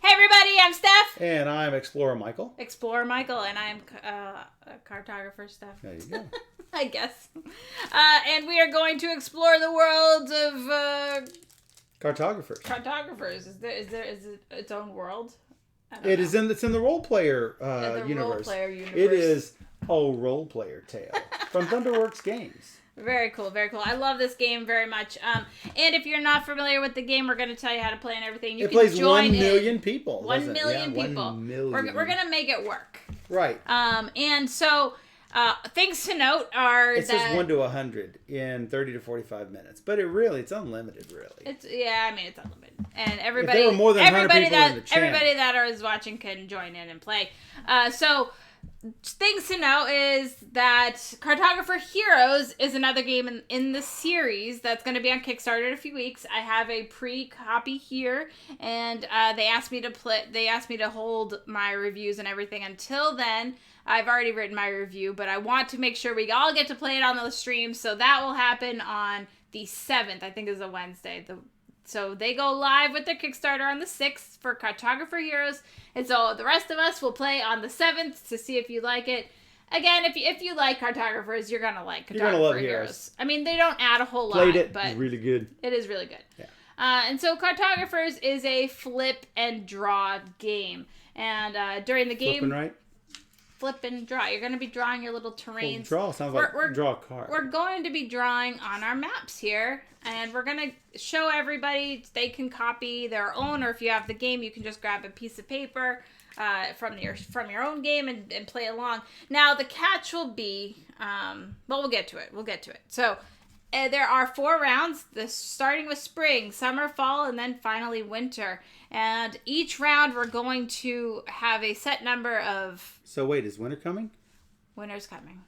Hey everybody, I'm Steph. And I'm Explorer Michael. Explorer Michael, and I'm Cartographer Steph. There you go. I guess. And we are going to explore the world of Cartographers. Cartographers. Is it its own world? It's in the role player universe. Role player universe. It is a role player tale from Thunderworks games. Very cool, very cool. I love this game very much. And if you're not familiar with the game, we're going to tell you how to play and everything. You it can plays join 1 million people. 1 million yeah, people. 1 million. We're going to make it work. Right. And so things to note are it says 1 to 100 in 30 to 45 minutes, but it's unlimited, really. It's unlimited, and everybody. If there were more than 100 people in the channel. Everybody that is watching can join in and play. So. Things to know is that Cartographer Heroes is another game in the series that's going to be on Kickstarter in a few weeks. I have a pre-copy here, and they asked me to hold my reviews and everything until then. I've already written my review, but I want to make sure we all get to play it on the stream, so that will happen on the 7th, I think is a Wednesday. So they go live with their Kickstarter on the 6th for Cartographer Heroes. And so the rest of us will play on the 7th to see if you like it. Again, if you like Cartographers, you're going to like Cartographer Heroes. I mean, they don't add a whole lot. Played it. But it's really good. It is really good. Yeah. And so Cartographers is a flip and draw game. And during the game... Flipping right? Flip and draw. You're going to be drawing your little terrains. Well, draw sounds like draw a card. We're going to be drawing on our maps here, and we're going to show everybody they can copy their own, or if you have the game, you can just grab a piece of paper from your own game and play along. Now, the catch will be, we'll get to it. So, there are 4 rounds, starting with spring, summer, fall, and then finally winter. And each round we're going to have a set number of... So wait, is winter coming? Winter's coming.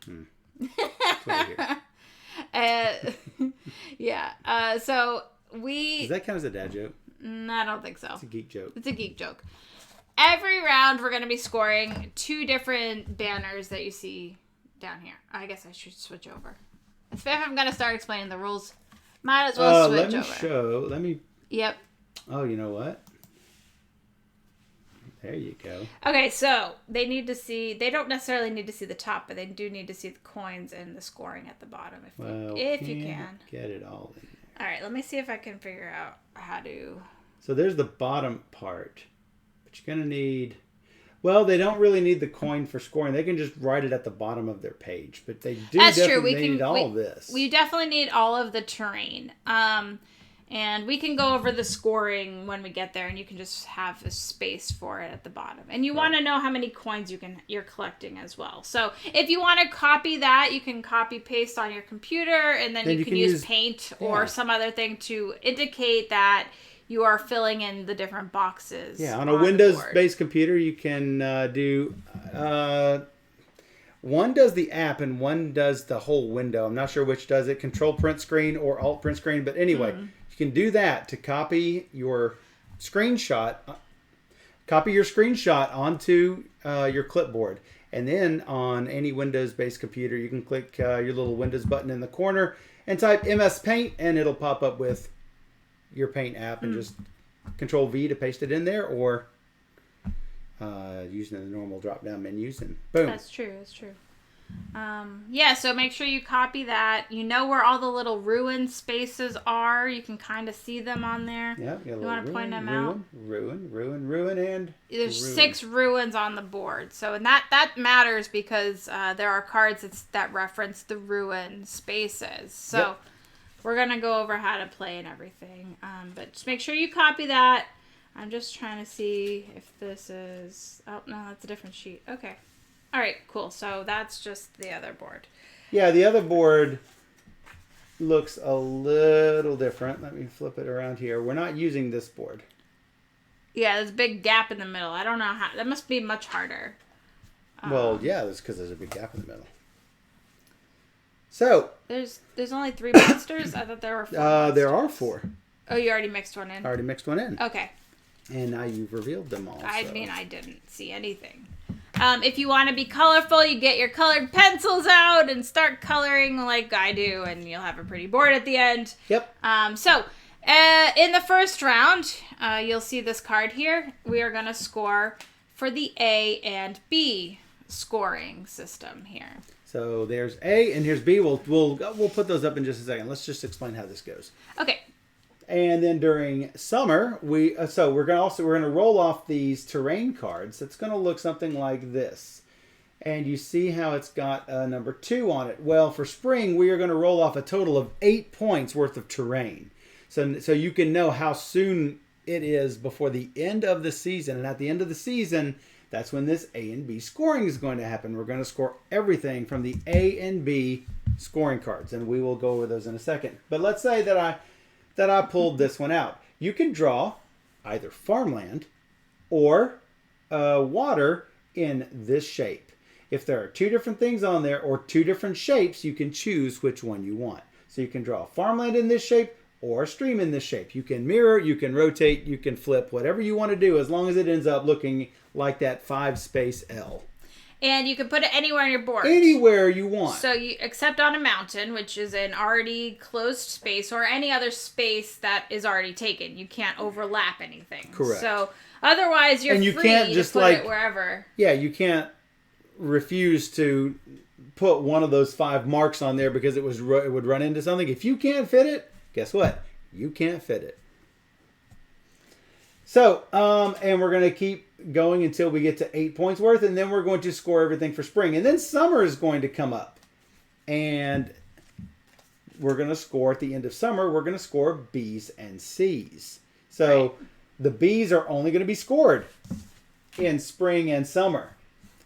Yeah. So we... Does that count as a dad joke? No, I don't think so. It's a geek joke. It's a geek joke. Every round we're going to be scoring 2 different banners that you see down here. I guess I should switch over. If I'm going to start explaining the rules, might as well switch over. Let me... Yep. Oh, you know what? There you go. Okay, so they don't necessarily need to see the top, but they do need to see the coins and the scoring at the bottom if you can. Get it all in there. All right, let me see if I can figure out how to... So there's the bottom part, but you're going to need... Well, they don't really need the coin for scoring. They can just write it at the bottom of their page, but they do need all of this. We definitely need all of the terrain. And we can go over the scoring when we get there, and you can just have a space for it at the bottom. And you want to know how many coins you're collecting as well. So if you want to copy that, you can copy paste on your computer, and then you can use Paint or some other thing to indicate that you are filling in the different boxes. Yeah, on a Windows-based computer, you can do... one does the app and one does the whole window. I'm not sure which does it, Control Print Screen or Alt Print Screen. But anyway, you can do that to copy your screenshot. Copy your screenshot onto your clipboard. And then on any Windows-based computer, you can click your little Windows button in the corner and type MS Paint, and it'll pop up with your Paint app, and just Control V to paste it in there, or using the normal drop-down menus, and boom. That's true. Yeah, so make sure you copy that. You know where all the little ruin spaces are. You can kind of see them on there. Yeah, you want to point them out? Ruin, and there's 6 ruins on the board. So, and that matters because there are cards that reference the ruin spaces. So, we're going to go over how to play and everything. But just make sure you copy that. I'm just trying to see if this is... Oh, no, that's a different sheet. Okay. All right, cool. So that's just the other board. Yeah, the other board looks a little different. Let me flip it around here. We're not using this board. Yeah, there's a big gap in the middle. I don't know how... That must be much harder. Well, yeah, that's because there's a big gap in the middle. So... There's only 3 monsters? I thought there were 4 monsters. There are 4. Oh, you already mixed one in? I already mixed one in. Okay. And now you've revealed them all. I mean, I didn't see anything. If you want to be colorful, you get your colored pencils out and start coloring like I do, and you'll have a pretty board at the end. Yep. So In the first round, you'll see this card here. We are going to score for the A and B scoring system here. So there's A and here's B. We'll put those up in just a second. Let's just explain how this goes. Okay. And then during summer, we're gonna roll off these terrain cards. It's gonna look something like this. And you see how it's got a number 2 on it. Well, for spring, we are going to roll off a total of 8 points worth of terrain. So you can know how soon it is before the end of the season. And at the end of the season, that's when this A and B scoring is going to happen. We're going to score everything from the A and B scoring cards. And we will go over those in a second. But let's say that I pulled this one out. You can draw either farmland or water in this shape. If there are 2 different things on there or 2 different shapes, you can choose which one you want. So you can draw farmland in this shape or a stream in this shape. You can mirror, you can rotate, you can flip, whatever you want to do, as long as it ends up looking like that 5-space L. And you can put it anywhere on your board. Anywhere you want. So except on a mountain, which is an already closed space, or any other space that is already taken. You can't overlap anything. Correct. So otherwise, you're free can't just to put it wherever. Yeah, you can't refuse to put one of those 5 marks on there because it would run into something. If you can't fit it, guess what? You can't fit it. So, and we're going to keep going until we get to 8 points worth, and then we're going to score everything for spring. And then summer is going to come up. And we're going to score at the end of summer, we're going to score B's and C's. So, right. The B's are only going to be scored in spring and summer.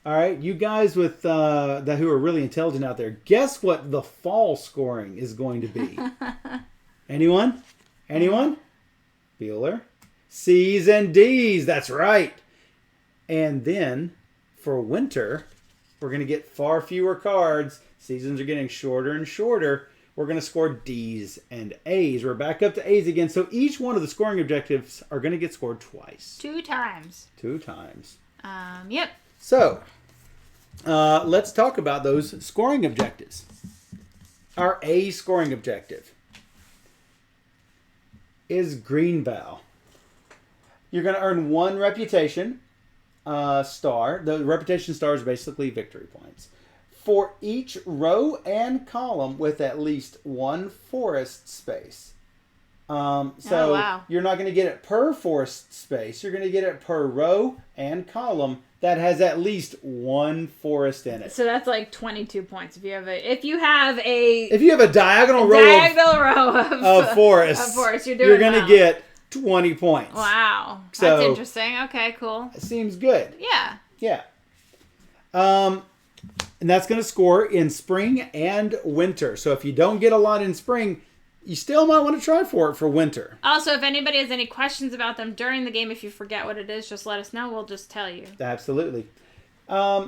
All right, you guys who are really intelligent out there, guess what the fall scoring is going to be? Anyone? Bueller? C's and D's, that's right. And then for winter, we're going to get far fewer cards. Seasons are getting shorter and shorter. We're going to score D's and A's. We're back up to A's again. So each one of the scoring objectives are going to get scored twice. 2 times. 2 times. Yep. So, let's talk about those scoring objectives. Our A scoring objective is Green Vow. You're going to earn 1 reputation star. The reputation star is basically victory points. For each row and column with at least 1 forest space. You're not going to get it per forest space. You're going to get it per row and column that has at least 1 forest in it. So that's like 22 points. If you have a diagonal row of forests, you're going to get 20 points. Wow. That's interesting. Okay, cool. It seems good. Yeah. And that's going to score in spring and winter. So if you don't get a lot in spring, you still might want to try for it for winter. Also, if anybody has any questions about them during the game, if you forget what it is, just let us know. We'll just tell you. Absolutely.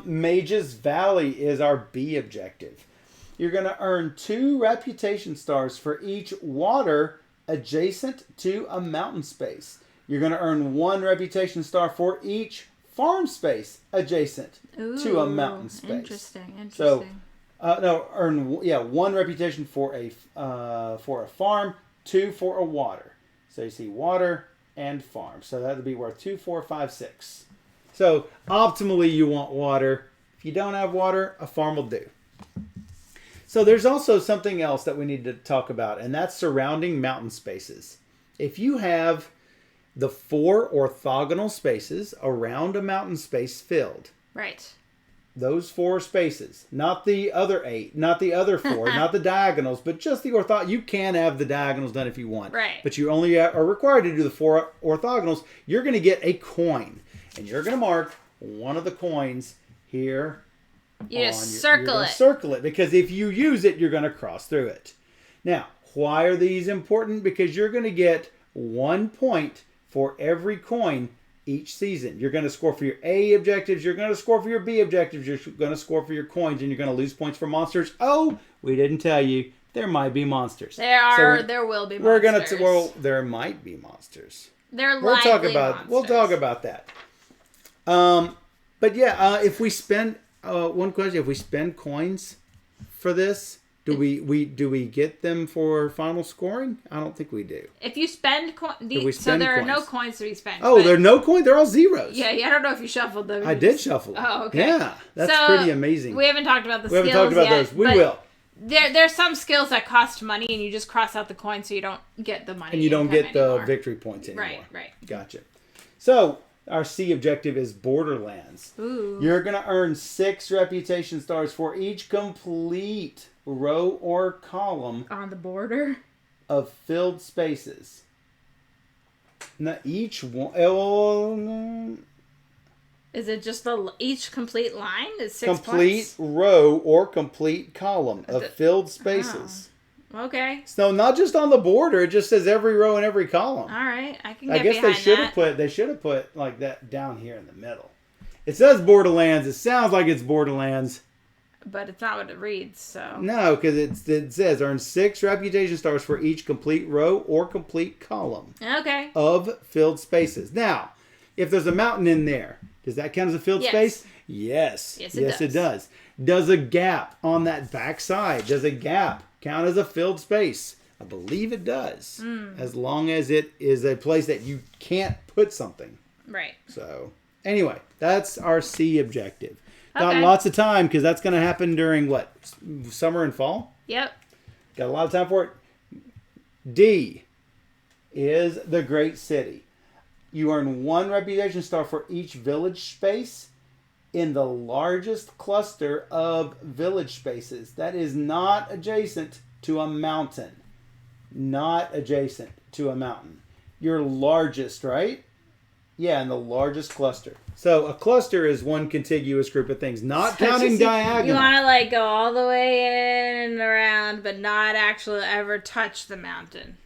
Mage's Valley is our B objective. You're going to earn 2 reputation stars for each water adjacent to a mountain space. You're going to earn 1 reputation star for each farm space adjacent to a mountain space. Interesting. So, earn 1 reputation for a farm, 2 for a water. So you see water and farm. So that would be worth 2, 4, 5, 6. So optimally you want water. If you don't have water, a farm will do. So there's also something else that we need to talk about, and that's surrounding mountain spaces. If you have the 4 orthogonal spaces around a mountain space filled. Right. Those 4 spaces, not the other 8, not the other 4, not the diagonals, but just the orthogonals. You can have the diagonals done if you want. Right. But you only are required to do the 4 orthogonals. You're going to get a coin, and you're going to mark one of the coins here. You just circle it. Circle it, because if you use it, you're going to cross through it. Now, why are these important? Because you're going to get 1 point for every coin each season. You're going to score for your A objectives. You're going to score for your B objectives. You're going to score for your coins, and you're going to lose points for monsters. Oh, we didn't tell you. There might be monsters. There will be monsters. There might be monsters. We'll talk about that. But yeah, if we spend one question, if we spend coins for this, Do we get them for final scoring? I don't think we do. If you spend so there are coins? no coins to be spent. Oh, there are no coins? They're all zeros. Yeah, I don't know if you shuffled them. I did shuffle them. Oh, okay. Yeah, that's pretty amazing. We haven't talked about the skills We haven't talked about those. We will. There's some skills that cost money, and you just cross out the coin so you don't get the money. And you don't get anymore. the victory points anymore. Right. Gotcha. So, our C objective is Borderlands. Ooh. You're going to earn 6 reputation stars for each complete row or column on the border of filled spaces. Now, each one... Is it just each complete line is 6 complete points? Row or complete column of filled spaces. Oh. Okay. So not just on the border, it just says every row and every column. All right, I can. I get guess behind they should have put like that down here in the middle. It says Borderlands. It sounds like it's Borderlands, but it's not what it reads. So no, because it says earn 6 reputation stars for each complete row or complete column. Okay. Of filled spaces. Now, if there's a mountain in there, does that count as a filled space? Yes. Yes, it does. Does a gap on that back side, does a gap count as a filled space? I believe it does. As long as it is a place that you can't put something. Right. So, anyway, that's our C objective. Got Okay. lots of time because that's going to happen during what? Summer and fall? Yep. Got a lot of time for it. D is the Great City. You earn 1 reputation star for each village space in the largest cluster of village spaces that is not adjacent to a mountain. Not adjacent to a mountain. Your largest, right? Yeah, in the largest cluster. So a cluster is one contiguous group of things, not counting diagonal. You want to go all the way in and around, but not actually ever touch the mountain.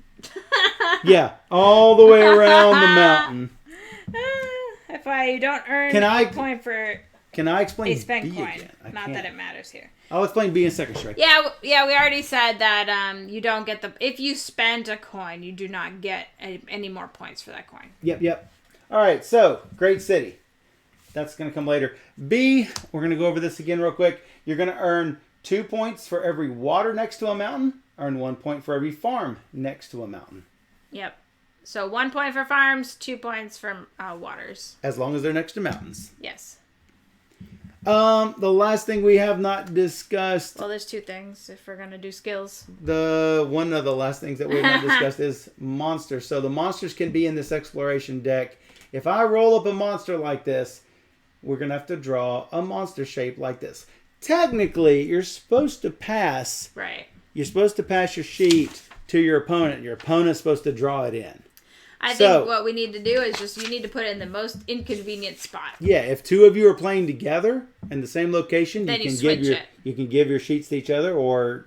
Yeah, all the way around the mountain. If I don't earn a point for can I explain a spent B coin, again? not that it matters here. I'll explain B in a second, Shrek. Yeah, we already said that you don't get if you spend a coin, you do not get any more points for that coin. Yep. All right, so Great City. That's going to come later. B, we're going to go over this again real quick. You're going to earn 2 points for every water next to a mountain. Earn 1 point for every farm next to a mountain. Yep. So 1 point for farms, 2 points for waters. As long as they're next to mountains. Yes. The last thing we have not discussed. Well, there's 2 things if we're going to do skills. One of the last things that we have not discussed is monsters. So the monsters can be in this exploration deck. If I roll up a monster like this, we're going to have to draw a monster shape like this. Technically, you're supposed to pass. Right. You're supposed to pass your sheet to your opponent. Your opponent's supposed to draw it in. I think what we need to do is you need to put it in the most inconvenient spot. Yeah, if 2 of you are playing together in the same location, then you can give your sheets to each other or,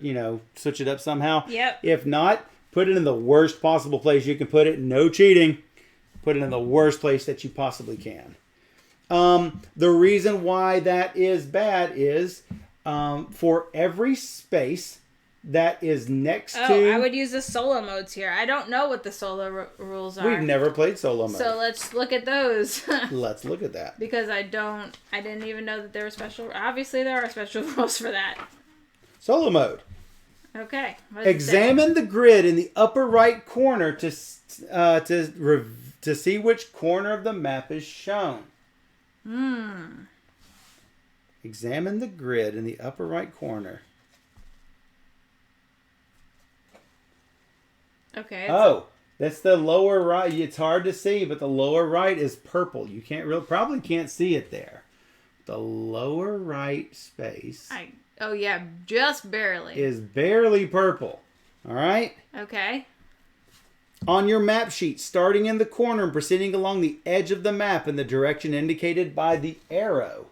switch it up somehow. Yep. If not, put it in the worst possible place you can put it. No cheating. Put it in the worst place that you possibly can. The reason why that is bad is for every space that is next to... Oh, I would use the solo modes here. I don't know what the solo rules are. We've never played solo mode. So let's look at those. Let's look at that. Because I didn't even know that there were special... Obviously, there are special rules for that. Solo mode. Okay. Examine the grid in the upper right corner to see which corner of the map is shown. Examine the grid in the upper right corner. Okay. Oh, that's the lower right. It's hard to see, but the lower right is purple. You probably can't see it there. The lower right space. Oh yeah, just barely. Is barely purple. All right? Okay. On your map sheet, starting in the corner and proceeding along the edge of the map in the direction indicated by the arrow.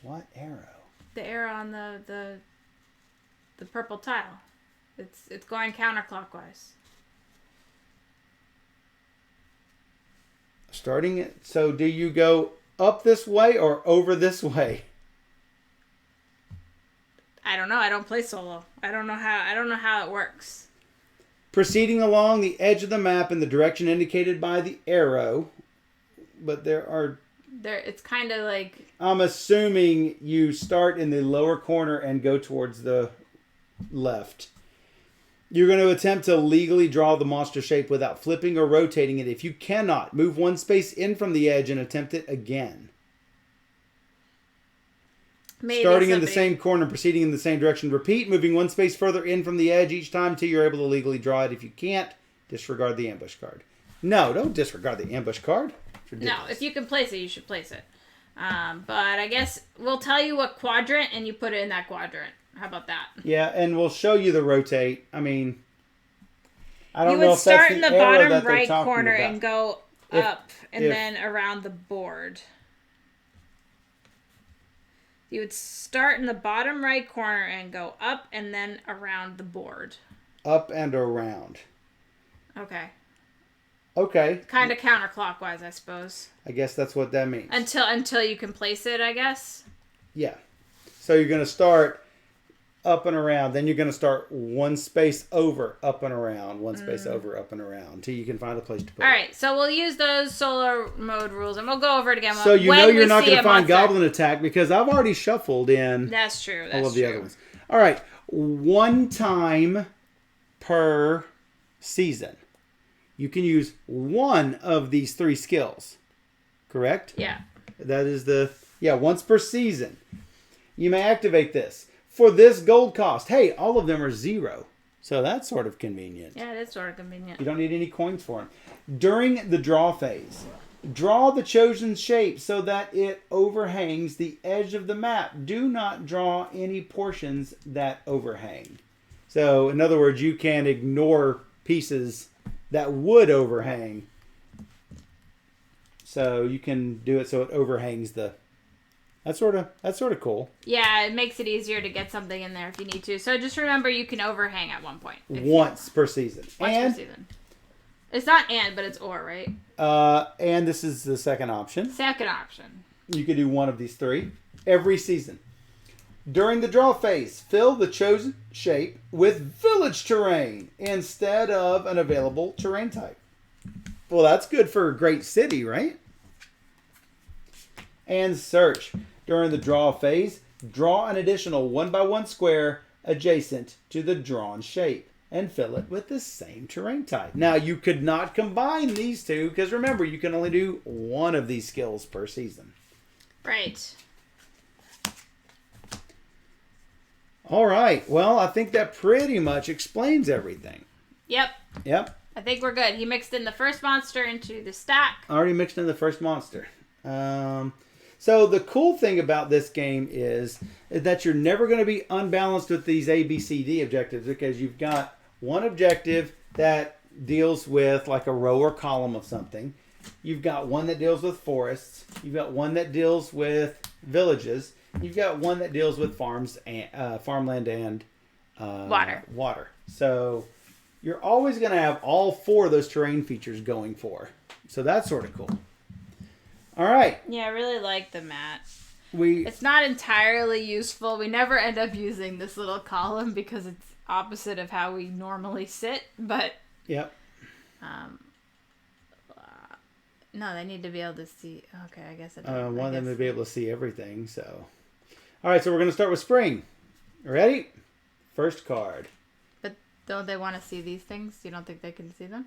What arrow? The arrow on the purple tile. It's going counterclockwise. So do you go up this way or over this way? I don't know. I don't play solo. I don't know how it works. Proceeding along the edge of the map in the direction indicated by the arrow, but it's kind of like... I'm assuming you start in the lower corner and go towards the left. You're going to attempt to legally draw the monster shape without flipping or rotating it. If you cannot, move one space in from the edge and attempt it again. Starting in the same corner, proceeding in the same direction. Repeat, moving one space further in from the edge each time until you're able to legally draw it. If you can't, disregard the ambush card. No, don't disregard the ambush card. No, if you can place it, you should place it. But I guess we'll tell you what quadrant, and you put it in that quadrant. How about that? Yeah, and we'll show you the rotate. I mean, I don't know if that's the arrow that they're talking about. You would start in the bottom right corner and go up, and then around the board. You would start in the bottom right corner and go up, and then around the board. Up and around. Okay. Okay. Kind of counterclockwise, I suppose. I guess that's what that means. Until you can place it, I guess. Yeah. So you're going to start up and around. Then you're going to start one space over, up and around. One space over, up and around. Until you can find a place to put it. All right. So we'll use those solo mode rules, and we'll go over it again. So you know you're not going to find Goblin Attack because I've already shuffled in. That's true. All of the other ones. All right. One time per season. You can use one of these 3 skills. Correct? Yeah. That is once per season. You may activate this. For this gold cost, hey, all of them are 0. So that's sort of convenient. Yeah, it is sort of convenient. You don't need any coins for them. During the draw phase, draw the chosen shape so that it overhangs the edge of the map. Do not draw any portions that overhang. So, in other words, you can ignore pieces that would overhang. So you can do it so it overhangs the... That's sort of cool. Yeah, it makes it easier to get something in there if you need to. So just remember you can overhang at one point. Once per season. Per season. It's not and, but it's or, right? And this is the second option. Second option. You could do one of these 3 every season. During the draw phase, fill the chosen shape with village terrain instead of an available terrain type. Well, that's good for a great city, right? And search. During the draw phase, draw an additional 1x1 square adjacent to the drawn shape and fill it with the same terrain type. Now, you could not combine these two because remember, you can only do one of these skills per season. Right. All right. Well, I think that pretty much explains everything. Yep. Yep. I think we're good. He mixed in the first monster into the stack. Already mixed in the first monster. So the cool thing about this game is that you're never going to be unbalanced with these A, B, C, D objectives because you've got one objective that deals with like a row or column of something. You've got one that deals with forests. You've got one that deals with villages. You've got one that deals with farms and farmland and water. So you're always going to have all 4 of those terrain features going for. So that's sort of cool. All right. Yeah, I really like the mat. It's not entirely useful. We never end up using this little column because it's opposite of how we normally sit. But yep. No, they need to be able to see. Okay, I guess I don't. Want them to be able to see everything. So, all right. So we're going to start with spring. Ready? First card. But don't they want to see these things? You don't think they can see them?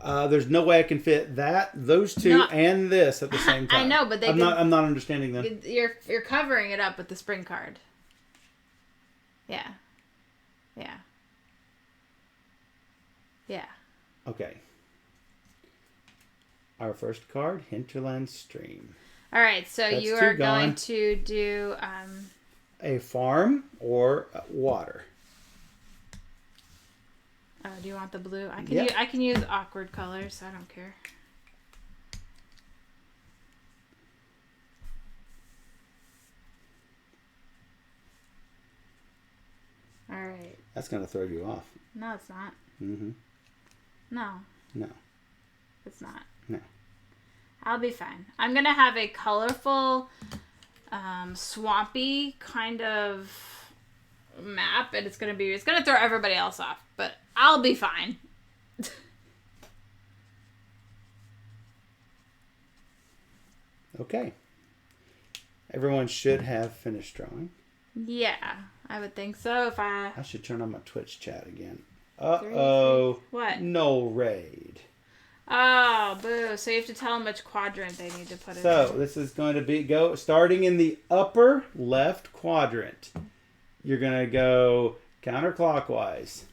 There's no way I can fit those 2, and this at the same time. I know, but I'm not understanding them. You're covering it up with the spring card. Yeah. Yeah. Yeah. Okay. Our first card, Hinterland Stream. All right, so you are going to do a farm or water. Do you want the blue? I can use awkward colors, so I don't care. All right. That's going to throw you off. No, it's not. Mm-hmm. No. No. It's not. No. I'll be fine. I'm going to have a colorful, swampy kind of map, and it's going to throw everybody else off, but I'll be fine. Okay. Everyone should have finished drawing. Yeah. I would think so if I should turn on my Twitch chat again. Uh-oh. What? Gnoll Raid. Oh, boo. So you have to tell them which quadrant they need to put it in. So this is going to be starting in the upper left quadrant. You're going to go counterclockwise.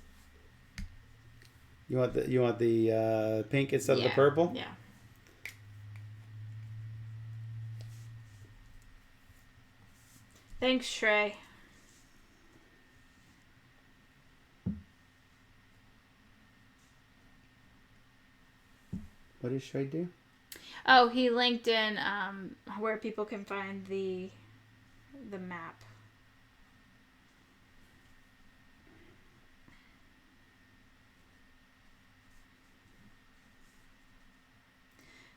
You want the pink instead of the purple? Yeah. Thanks, Shrey. What does Shrey do? Oh, he linked in where people can find the map.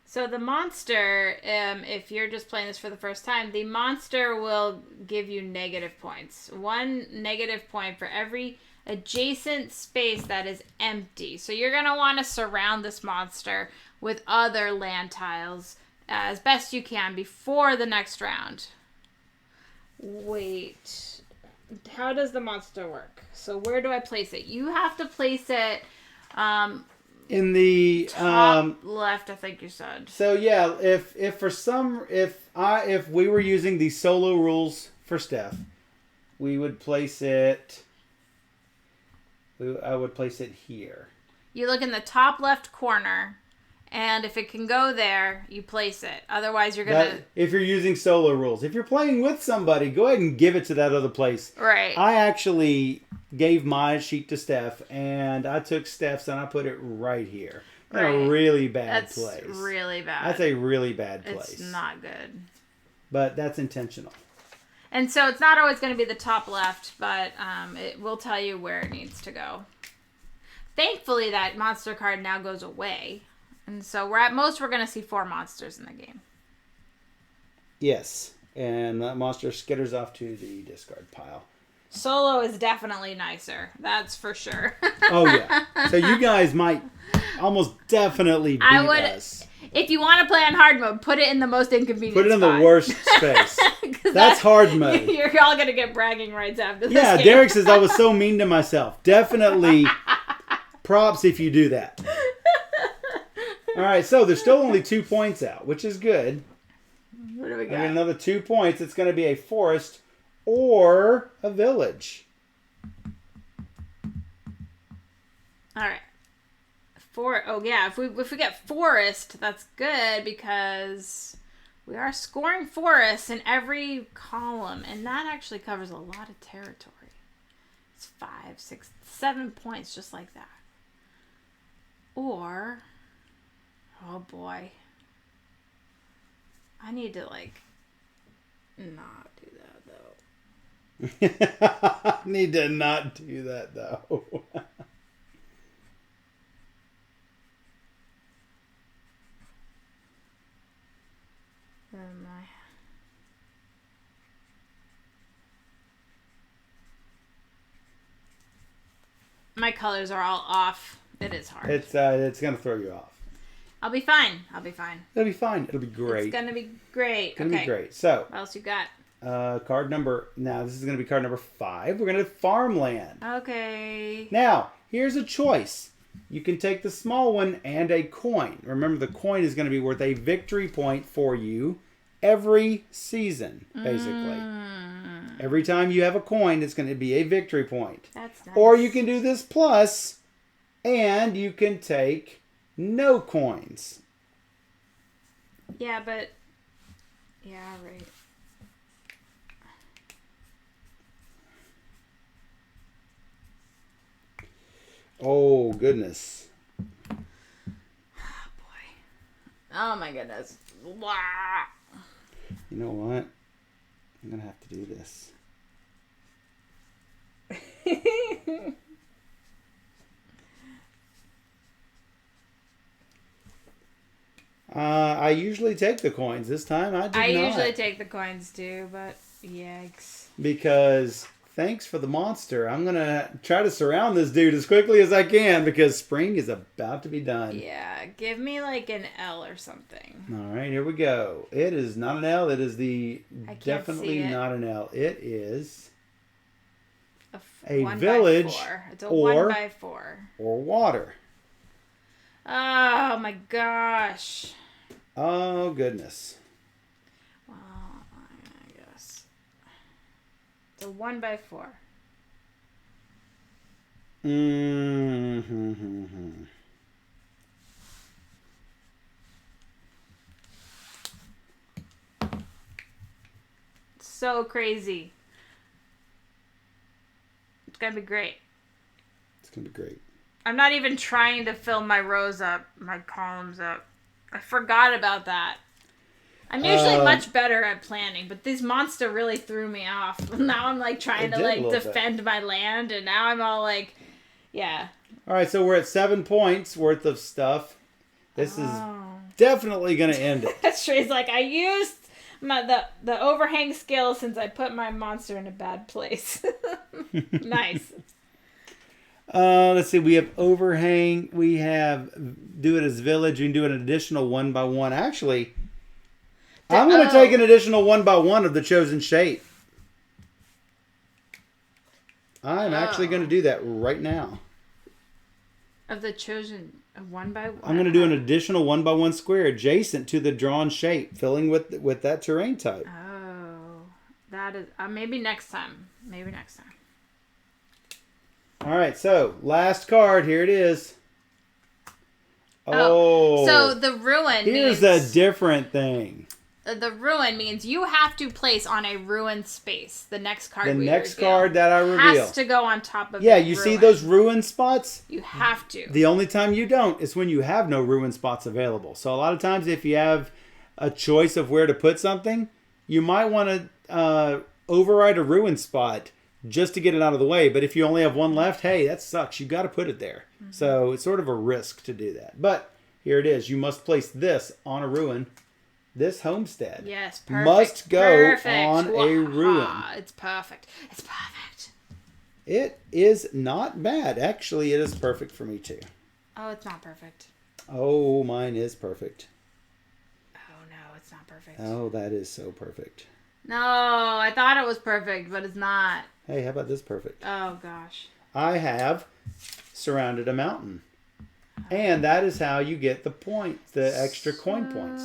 So the monster, if you're just playing this for the first time, the monster will give you negative points. 1 negative point for every adjacent space that is empty. So you're going to want to surround this monster with other land tiles as best you can before the next round. Wait. How does the monster work? So where do I place it? You have to place it... in the top left, I think you said. So yeah, if we were using the solo rules for Steph, we would place it. I would place it here. You look in the top left corner, and if it can go there, you place it. Otherwise, you're gonna. If you're using solo rules, if you're playing with somebody, go ahead and give it to that other place. Right. I actually gave my sheet to Steph, and I took Steph's and I put it right here. In a really bad place. That's really bad. That's a really bad place. It's not good. But that's intentional. And so it's not always going to be the top left, but it will tell you where it needs to go. Thankfully, that monster card now goes away. And so we're going to see 4 monsters in the game. Yes. And that monster skitters off to the discard pile. Solo is definitely nicer. That's for sure. Oh, yeah. So you guys might almost definitely beat us. If you want to play on hard mode, put it in the most inconvenient Put it in spot. the worst space. That's hard mode. You're all going to get bragging rights after this game. Derek says I was so mean to myself. Definitely props if you do that. All right, so there's still only 2 points out, which is good. What do we got? I mean, another 2 points. It's going to be a forest or a village. All right. If we get forest, that's good because we are scoring forests in every column, and that actually covers a lot of territory. It's 5, 6, 7 points just like that. Or, oh boy, I need to not do that though. Need to not do that though. My colors are all off. It is hard. It's gonna throw you off. I'll be fine. It'll be fine. It'll be great. It's gonna be great. It's gonna be great. So what else you got? Now this is gonna be card number 5. We're gonna do farmland. Okay. Now, here's a choice. You can take the small one and a coin. Remember, the coin is gonna be worth a victory point for you every season, basically. Every time you have a coin, it's going to be a victory point. That's nice. Or you can do this plus, and you can take no coins. Yeah, but... Yeah, right. Oh, goodness. Oh, boy. Oh, my goodness. Blah. You know what? I'm going to have to do this. I usually take the coins. This time I did not. I usually take the coins too, but yikes. Because thanks for the monster. I'm going to try to surround this dude as quickly as I can because spring is about to be done. Yeah, give me an L or something. All right, here we go. It is not an L. It is I can't definitely see it. not an L. It is a 1 village, by 4. It's a or 1 by 4. or water. Oh my gosh. Oh goodness. Well, I guess it's a 1 by 4. Mm-hmm. So crazy. It's gonna be great. It's gonna be great. I'm not even trying to fill my rows up, my columns up. I forgot about that. I'm usually much better at planning, but this monster really threw me off. Now I'm like trying to like defend my land, and now I'm all like, yeah. All right, so we're at 7 points worth of stuff. This is definitely gonna end it. That's true. It's like I used the overhang skill since I put my monster in a bad place. Nice. Let's see. We have overhang. We have do it as village. We can do an additional 1 by 1. Actually, I'm going to take an additional 1 by 1 of the chosen shape. I'm actually going to do that right now. Of the chosen 1 by 1. I'm going to do an additional 1 by 1 square adjacent to the drawn shape, filling with that terrain type. Oh, that is maybe next time. Maybe next time. All right, so last card. Here it is. So the ruin. Here's a different thing. The ruin means you have to place on a ruined space. The next card. The next card that I reveal has to go on top of. Yeah, you see those ruin spots? You have to. The only time you don't is when you have no ruin spots available. So a lot of times, if you have a choice of where to put something, you might want to override a ruin spot just to get it out of the way. But if you only have one left, hey, that sucks. You got to put it there. Mm-hmm. So it's sort of a risk to do that. But here it is. You must place this on a ruin. This homestead must go on a ruin. It's perfect. It's perfect. It is not bad. Actually, it is perfect for me too. Oh, it's not perfect. Oh, mine is perfect. Oh, no, it's not perfect. Oh, that is so perfect. No, I thought it was perfect, but it's not. Hey, how about this perfect? Oh, gosh. I have surrounded a mountain. And that is how you get the extra coin points.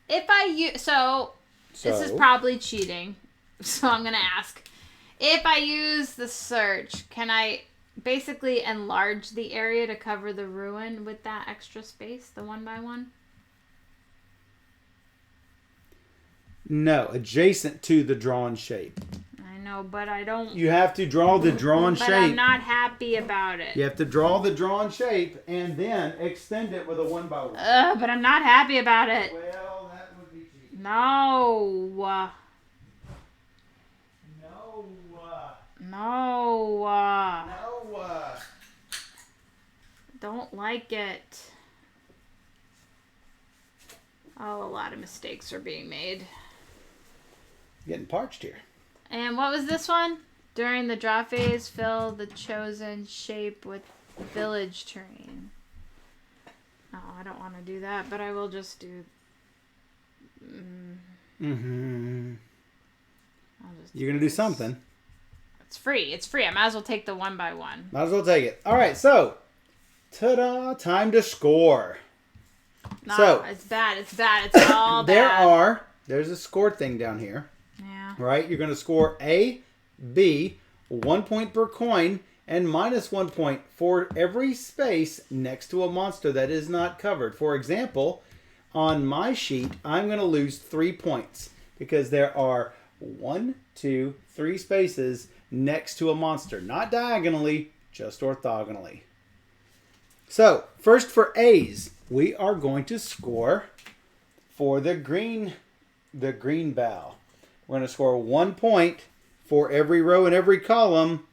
If I use... So, this is probably cheating. So, I'm going to ask. If I use the search, can I basically enlarge the area to cover the ruin with that extra space, the 1 by 1? No, adjacent to the drawn shape. I know, but I don't... You have to draw the drawn shape. But I'm not happy about it. You have to draw the drawn shape and then extend it with a 1 by 1. But I'm not happy about it. Well, that would be cheating. No. Don't like it. Oh, a lot of mistakes are being made. Getting parched here. And what was this one? During the draw phase, fill the chosen shape with village terrain. Oh, I don't want to do that, but I will just do... Mm-hmm. You're going to do something. It's free. It's free. I might as well take the 1 by 1. Might as well take it. All right, so, ta-da, time to score. No, so, it's bad. It's bad. It's all bad. There's a score thing down here. Yeah. Right? You're going to score A, B, 1 point per coin, and minus 1 point for every space next to a monster that is not covered. For example, on my sheet, I'm going to lose 3 points because there are 1, 2, 3 spaces next to a monster. Not diagonally, just orthogonally. So, first for A's, we are going to score for the green bough. We're going to score 1 point for every row and every column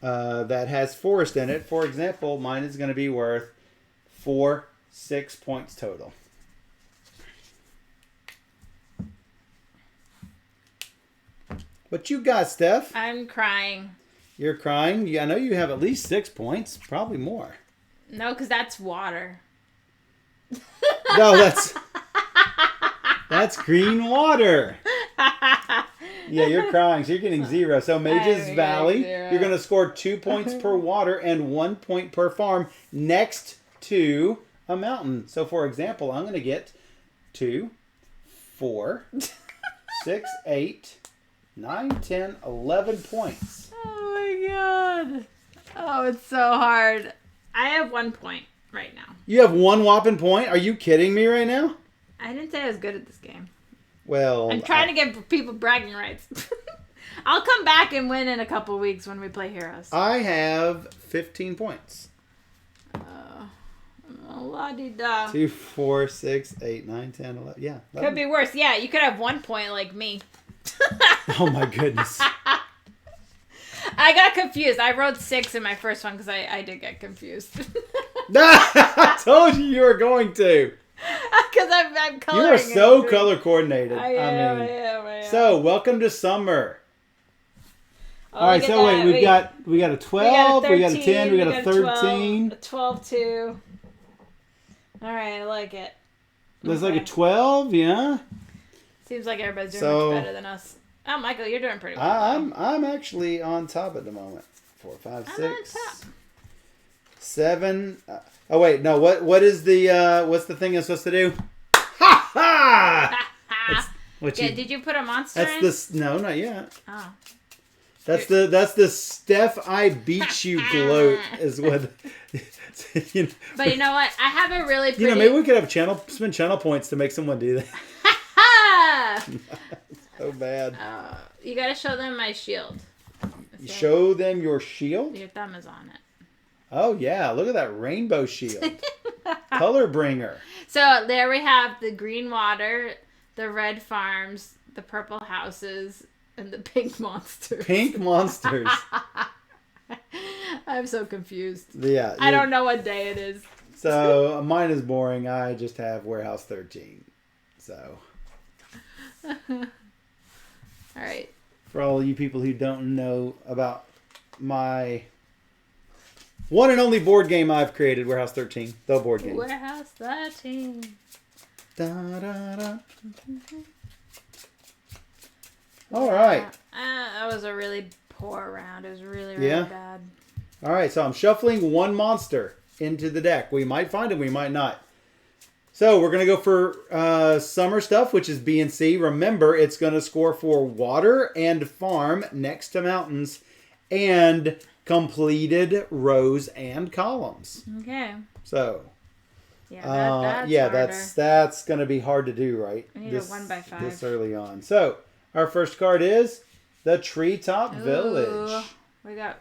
that has forest in it. For example, mine is going to be worth 6 points total. What you got, Steph? I'm crying. You're crying? Yeah, I know you have at least 6 points, probably more. No, because that's water. No, that's green water. Yeah, you're crying. So you're getting 0. So Mage's Valley, 0. you're going to score 2 points per water and 1 point per farm next to a mountain. So for example, I'm going to get 2, 4, 6, 8, 9, 10, 11 points. Oh my god. Oh, it's so hard. I have 1 point right now. You have 1 whopping point? Are you kidding me right now? I didn't say I was good at this game. Well, I'm trying to give people bragging rights. I'll come back and win in a couple weeks when we play Heroes. I have 15 points. La-di-da. 2, 4, 6, 8, 9, 10, 11. Yeah. 11. Could be worse. Yeah, you could have 1 point like me. Oh my goodness. I got confused. I wrote 6 in my first one because I did get confused. I told you were going to. Because I'm coloring. You are so color coordinated. I am. So, welcome to summer. Oh, all right, so wait, we got a 12, we got a 10, we got a 13. A 12 too. All right, I like it. There's like a 12, yeah. Seems like everybody's doing much better than us. Oh, Michael, you're doing pretty well. I'm actually on top at the moment. 4, 5, 6, 7. Oh wait, no. What is the what's the thing I'm supposed to do? Ha ha! Did you put a monster in? That's this. No, not yet. Oh. That's the Steph I beat you gloat is what. You know, but you know what? I have a really pretty... You know, maybe we could have spend channel points to make someone do that. So bad. You gotta show them my shield. Show them your shield? Your thumb is on it. Oh yeah, look at that rainbow shield. Color bringer. So there we have the green water, the red farms, the purple houses, and the pink monsters. Pink monsters. I'm so confused. Yeah. I don't know what day it is. So mine is boring. I just have Warehouse 13. So. All right. For all you people who don't know about my one and only board game I've created, Warehouse 13, the board game. Warehouse 13. Da, da, da. All right. That was a really poor round. It was really, really bad. All right, so I'm shuffling 1 monster into the deck. We might find him, we might not. So we're going to go for summer stuff, which is B and C. Remember, it's going to score for water and farm next to mountains and completed rows and columns. Okay. So, yeah, that's going to be hard to do, right? I need a 1x5. This early on. So, our first card is the Treetop Village. We got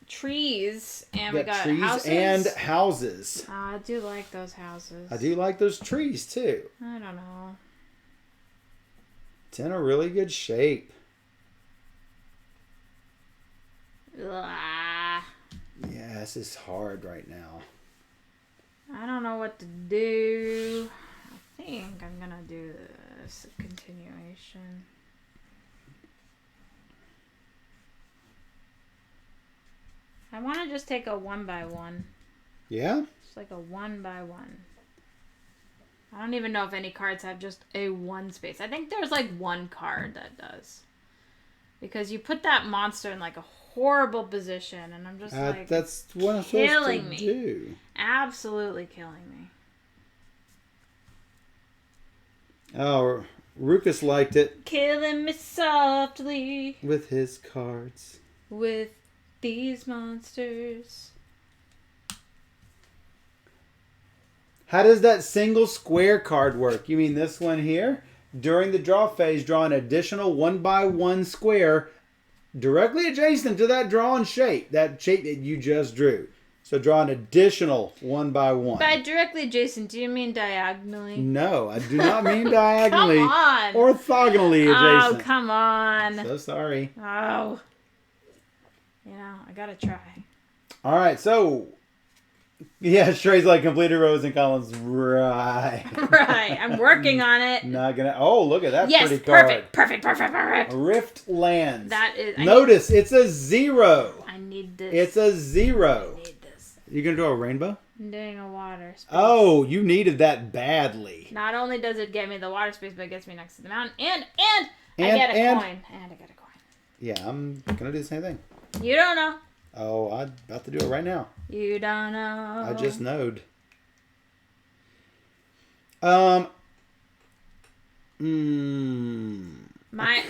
trees and we got trees houses. And houses. I do like those houses. I do like those trees too. I don't know. It's in a really good shape. Ugh. Yeah, this is hard right now. I don't know what to do. I think I'm gonna do this continuation. I want to just take a 1x1. Yeah? Just like a 1x1. I don't even know if any cards have just a 1 space. I think there's like 1 card that does. Because you put that monster in like a horrible position and I'm just like... That's what I'm supposed to do. Absolutely killing me. Oh, Ruckus liked it. Killing me softly. With his cards. With these monsters. How does that single square card work? You mean this one here? During the draw phase, draw an additional 1x1 square directly adjacent to that drawn shape. That shape that you just drew. So draw an additional 1x1. By directly adjacent, do you mean diagonally? No, I do not mean diagonally. Come on. Orthogonally adjacent. Oh, come on. So sorry. Oh. You know, I gotta try. All right, so yeah, Trey's like completed rows and columns. Right. Right. I'm working on it. Not gonna. Oh, look at that yes, pretty card. Perfect. Rift Lands. That is. Notice it's a 0. I need this. It's a 0. I need this. You gonna do a rainbow? I'm doing a water space. Oh, you needed that badly. Not only does it get me the water space, but it gets me next to the mountain, and I get a coin. And I get a coin. Yeah, I'm going to do the same thing. You don't know. Oh, I'm about to do it right now. You don't know. I just knowed. I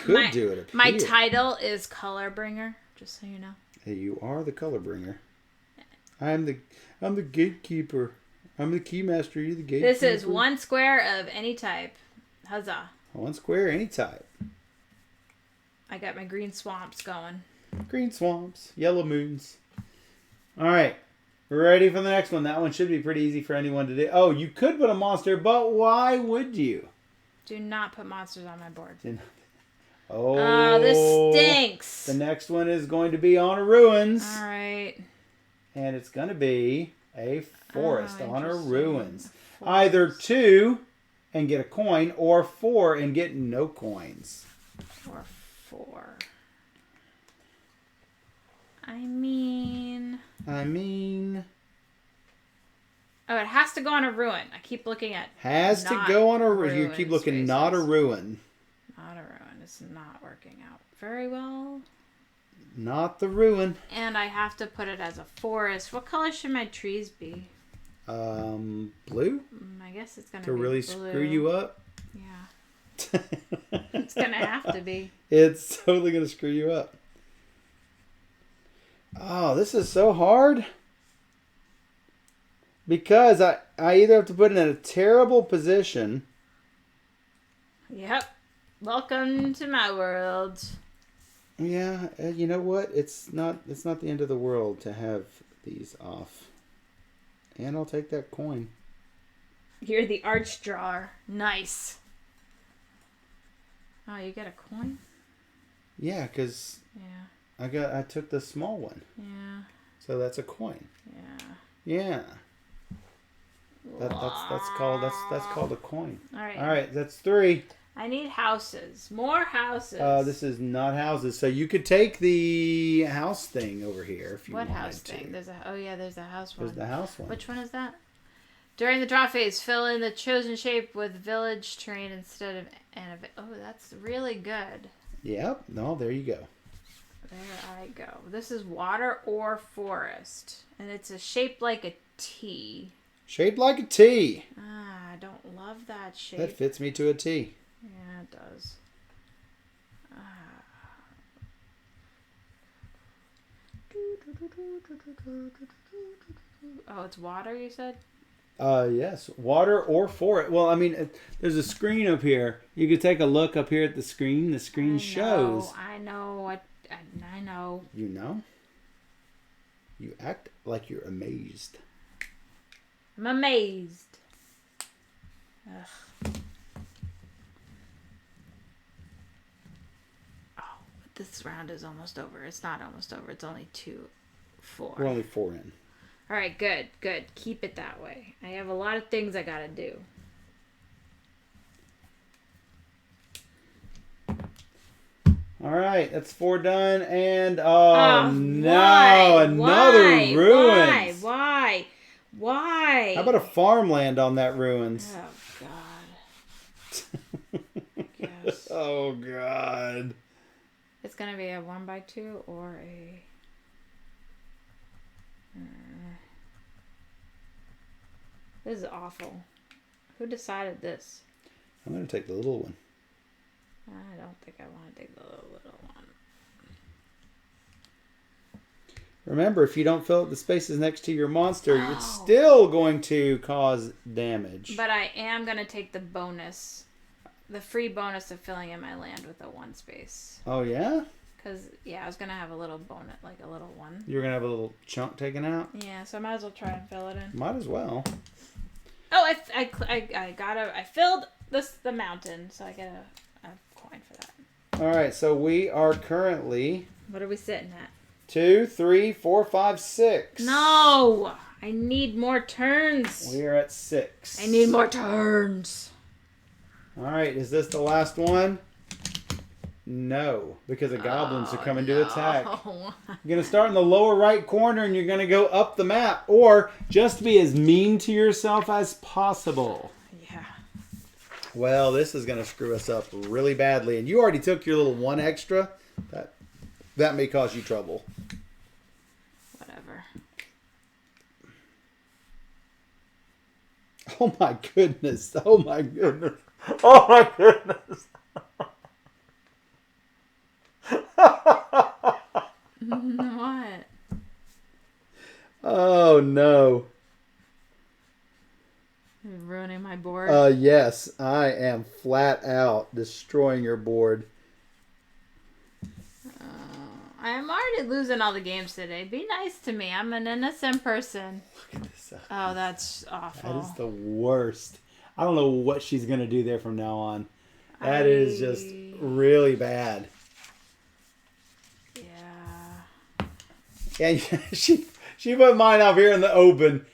could do it up My here. title is Color Bringer, just so you know. Hey, you are the color bringer. I'm the gatekeeper. I'm the keymaster. You're the gatekeeper. This is 1 square of any type. Huzzah. 1 square, any type. I got my green swamps going. Green swamps, yellow moons. All right. We're ready for the next one. That one should be pretty easy for anyone to do. Oh, you could put a monster, but why would you? Do not put monsters on my board. Oh, this stinks. The next one is going to be Honor Ruins. All right. And it's going to be a forest. Honor Ruins. Either 2 and get a coin, or 4 and get no coins. Or 4. I mean... Oh, it has to go on a ruin. I keep looking at... Has to go on a ruin. You keep looking, spaces. not a ruin. Not a ruin. It's not working out very well. Not the ruin. And I have to put it as a forest. What color should my trees be? Blue? I guess it's going to be To really blue. screw you up? Yeah. It's going to have to be. It's totally going to screw you up. Oh, this is so hard. Because I either have to put it in a terrible position. Yep. Welcome to my world. Yeah, you know what? It's not the end of the world to have these off. And I'll take that coin. You're the arch drawer. Nice. Oh, you get a coin? Yeah, because Yeah. I took the small one. Yeah. So that's a coin. Yeah. Yeah. That's called a coin. All right. All right, that's 3. I need houses. More houses. This is not houses. So you could take the house thing over here if you wanted to. What house thing? There's a house one. There's the house one. Which one is that? During the draw phase, fill in the chosen shape with village terrain instead of oh, that's really good. Yep. No, there you go. There I go. This is water or forest, and it's a shape like a T. Shaped like a T. I don't love that shape. That fits me to a T. Yeah, it does. Oh, it's water, you said? Yes. Water or forest. Well, I mean, there's a screen up here. You could take a look up here at the screen. The screen shows. I know. I know. You know? You act like you're amazed. I'm amazed. Ugh. Oh, this round is almost over. It's not almost over. It's only 4. We're only 4 in. All right, good. Keep it that way. I have a lot of things I gotta do. All right, that's 4 done. And no, why? Another ruins. Why? How about a farmland on that ruins? Oh God. Yes. Oh God. It's gonna be a 1x2 or a. This is awful. Who decided this? I'm gonna take the little one. I don't think I want to take the little one. Remember, if you don't fill up the spaces next to your monster, it's still going to cause damage. But I am going to take the bonus. The free bonus of filling in my land with a 1 space. Oh, yeah? Because, I was going to have a little bonus, like a little one. You're going to have a little chunk taken out? Yeah, so I might as well try and fill it in. Might as well. Oh, I filled the mountain, so I get a coin for that. All right, so we are currently... What are we sitting at? 2, 3, 4, 5, 6. No! I need more turns. We are at 6. I need more turns. All right, is this the last one? No, because the goblins are coming to attack. You're going to start in the lower right corner and you're going to go up the map. Or just be as mean to yourself as possible. Yeah. Well, this is going to screw us up really badly. And you already took your little 1 extra. That may cause you trouble. Whatever. Oh my goodness. Oh my goodness. Oh my goodness. What? Oh no. You're ruining my board. Yes, I am flat out destroying your board. I'm already losing all the games today. Be nice to me. I'm an innocent person. Look at this. Oh, that's awful. That is the worst. I don't know what she's going to do there from now on. That is just really bad. Yeah. And she put mine out here in the open.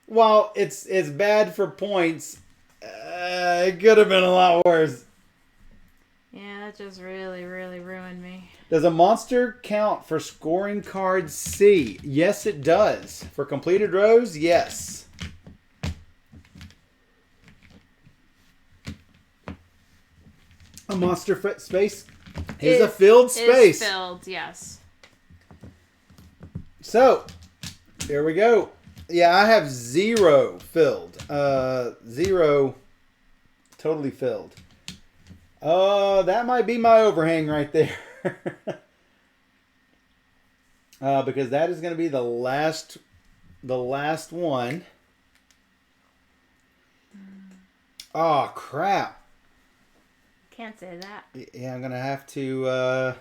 While it's bad for points, it could have been a lot worse. Yeah, that just really, really ruined me. Does a monster count for scoring card C? Yes, it does. For completed rows, yes. A monster space is a filled space. Is filled, yes. So, here we go. Yeah, I have 0 filled. 0 totally filled. That might be my overhang right there. Because that is going to be the last one. Oh, crap. Can't say that. Yeah, I'm going to have to...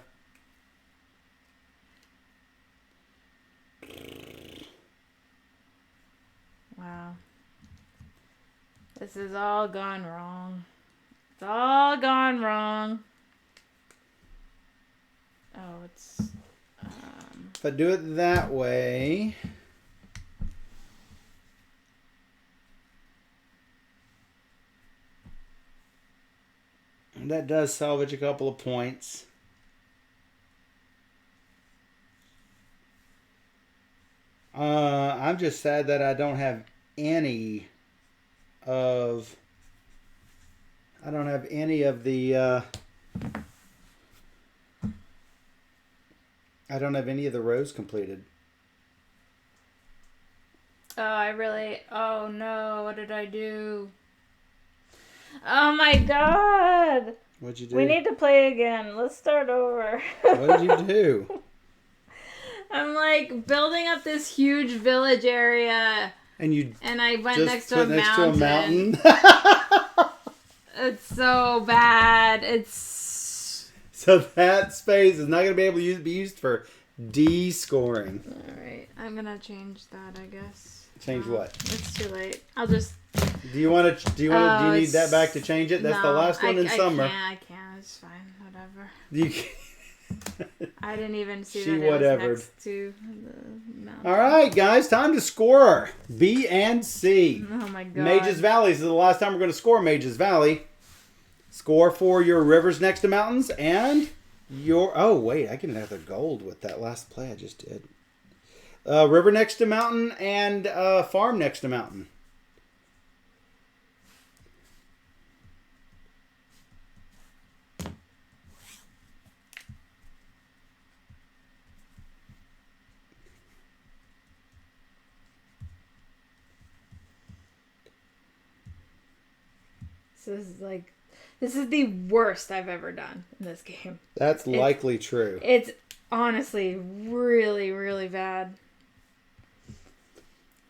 Wow. This has all gone wrong. It's all gone wrong. Oh, it's... If I do it that way... That does salvage a couple of points. I'm just sad that I don't have any of... I don't have any of the... I don't have any of the rows completed. Oh no, what did I do? Oh my god! What'd you do? We need to play again. Let's start over. What did you do? I'm like building up this huge village area. And I went just next to a mountain. It's so bad. So that space is not going to be able to be used for D scoring. Alright, I'm going to change that, I guess. Change what? It's too late. I'll just... Do you need that back to change it? That's the last one in summer. I can't. It's fine. Whatever. I didn't even see that it was next to the mountain. All right, guys. Time to score. B and C. Oh, my God. Mages Valley. This is the last time we're going to score Mages Valley. Score for your rivers next to mountains and your... Oh, wait. I get another gold with that last play I just did. River next to mountain and farm next to mountain. This is the worst I've ever done in this game. That's likely true. It's honestly really, really bad.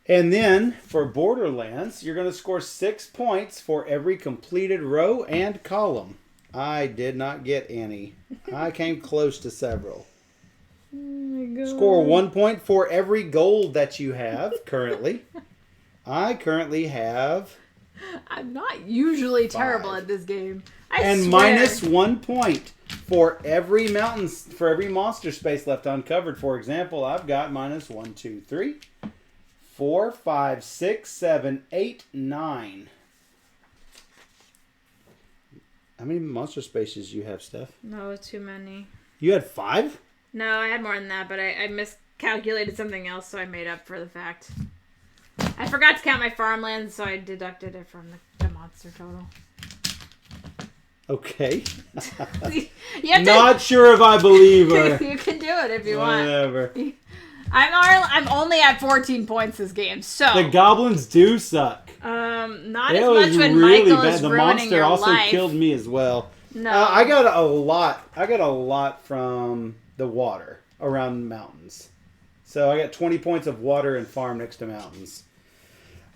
And then for Borderlands, you're going to score 6 points for every completed row and column. I did not get any. I came close to several. Oh my God. Score 1 point for every gold that you have currently. I currently have... I'm not usually terrible at this game. I swear. Minus 1 point for every monster space left uncovered. For example, I've got minus 1, 2, 3, 4, 5, 6, 7, 8, 9. How many monster spaces do you have, Steph? No, too many. You had 5? No, I had more than that, but I miscalculated something else, so I made up for the fact. I forgot to count my farmlands, so I deducted it from the monster total. Okay. You have Not sure if I believe her. You can do it if you want. Whatever. I'm only at 14 points this game, so The goblins do suck. not It as was much when really Michael bad. is The ruining monster your also life. killed me as well. No, I got a lot from the water around the mountains. So I got 20 points of water and farm next to mountains.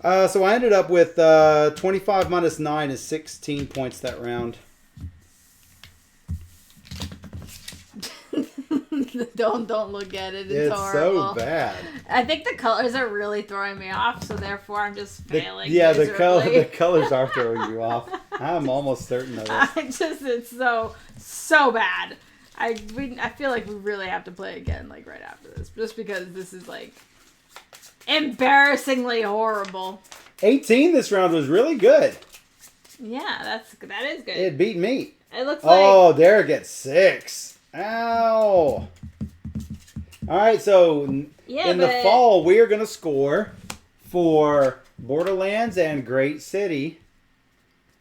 So I ended up with 25 minus 9 is 16 points that round. don't look at it. It's horrible. so bad. I think the colors are really throwing me off, so therefore I'm just failing. The colors are throwing you off. I'm almost certain of it. It's so bad. I feel like we really have to play again, like right after this, just because this is like embarrassingly horrible. 18 this round was really good. Yeah, that is good. It beat me. It looks like. Oh, Derek gets 6. Ow. All right, so the fall, we are going to score for Borderlands and Great City,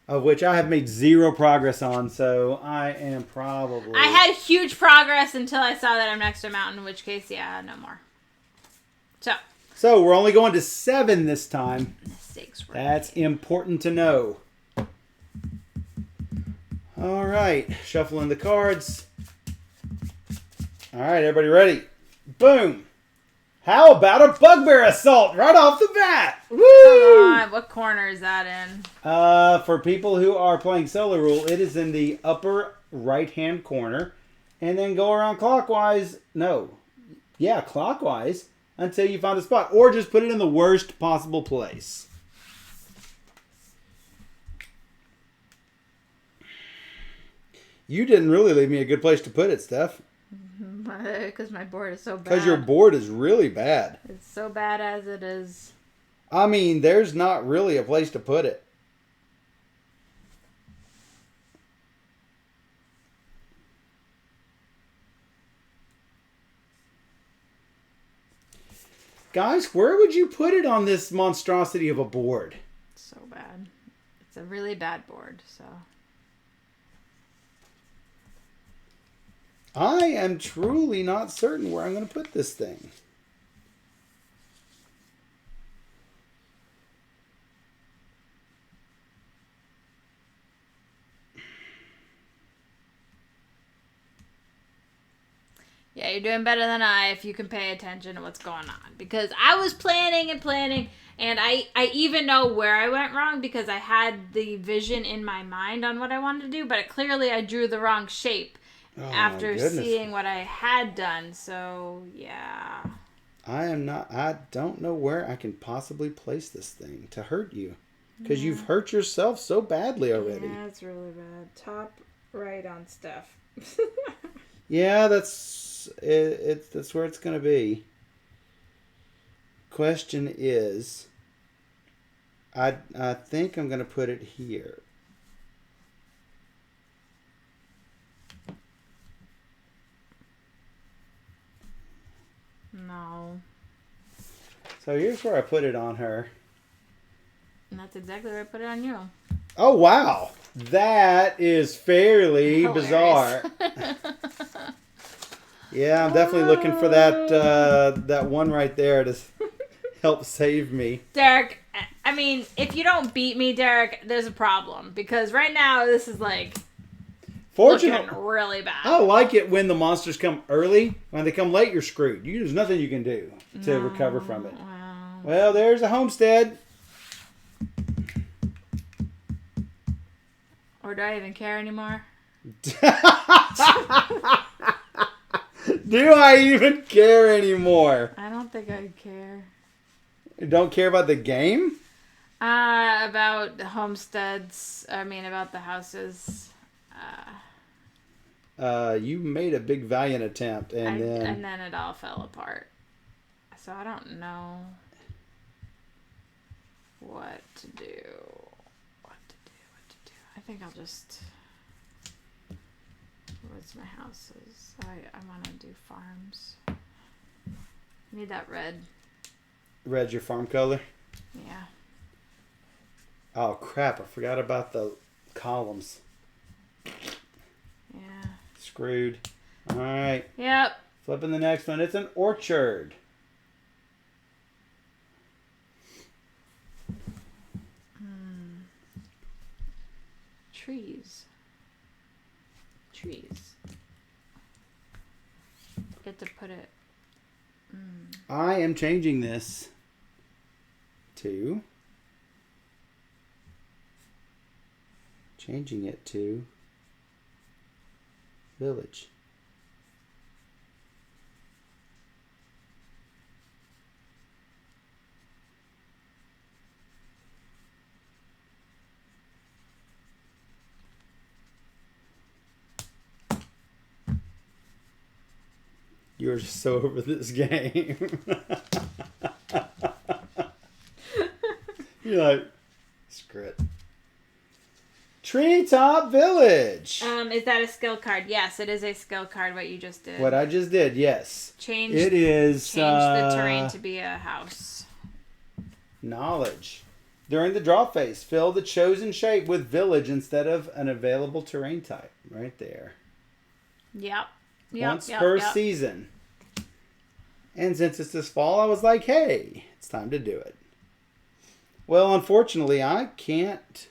of which I have made 0 progress on, so I am probably... I had huge progress until I saw that I'm next to a mountain, in which case, yeah, no more. So we're only going to 7 this time. Mistakes were That's important to know. All right, shuffling the cards. All right, everybody ready? Boom. How about a bugbear assault right off the bat? Woo! Come on, what corner is that in? For people who are playing solo rule, it is in the upper right-hand corner. And then go around clockwise. No. Yeah, clockwise until you find a spot. Or just put it in the worst possible place. You didn't really leave me a good place to put it, Steph. Because my board is so bad. Because your board is really bad. It's so bad as it is. I mean, there's not really a place to put it. Guys, where would you put it on this monstrosity of a board? It's so bad. It's a really bad board, so... I am truly not certain where I'm going to put this thing. Yeah, you're doing better than I if you can pay attention to what's going on. Because I was planning, and I even know where I went wrong because I had the vision in my mind on what I wanted to do, but clearly I drew the wrong shape. After seeing what I had done, so yeah. I don't know where I can possibly place this thing to hurt you. Because you've hurt yourself so badly already. Yeah, it's really bad. Top right on Steph. Yeah, that's where it's going to be. Question is, I think I'm going to put it here. No. So here's where I put it on her. And that's exactly where I put it on you. Oh, wow. That is fairly bizarre. Yeah, I'm definitely looking for that one right there to help save me. Derek, I mean, if you don't beat me, Derek, there's a problem. Because right now, this is like... looking really bad. I like it when the monsters come early. When they come late, you're screwed. There's nothing you can do to recover from it. Wow. Well, there's a homestead. Or do I even care anymore? Do I even care anymore? I don't think I care. You don't care about the game? About the homesteads. I mean, about the houses. You made a big valiant attempt, and then it all fell apart. So I don't know what to do. I think I'll just... Where's my houses? I want to do farms. I need that red. Red's your farm color? Yeah. Oh, crap. I forgot about the columns. screwed. All right. Yep. Flipping the next one. It's an orchard. Trees. Get to put it. I am changing this to. Changing it to village. You're just so over this game. You're like, screw it. Treetop Village. Is that a skill card? Yes, it is a skill card. What you just did. What I just did, yes. Change Change the terrain to be a house. Knowledge. During the draw phase, fill the chosen shape with village instead of an available terrain type. Right there. Yep. Once per season. And since it's this fall, I was like, hey, it's time to do it. Well, unfortunately, I can't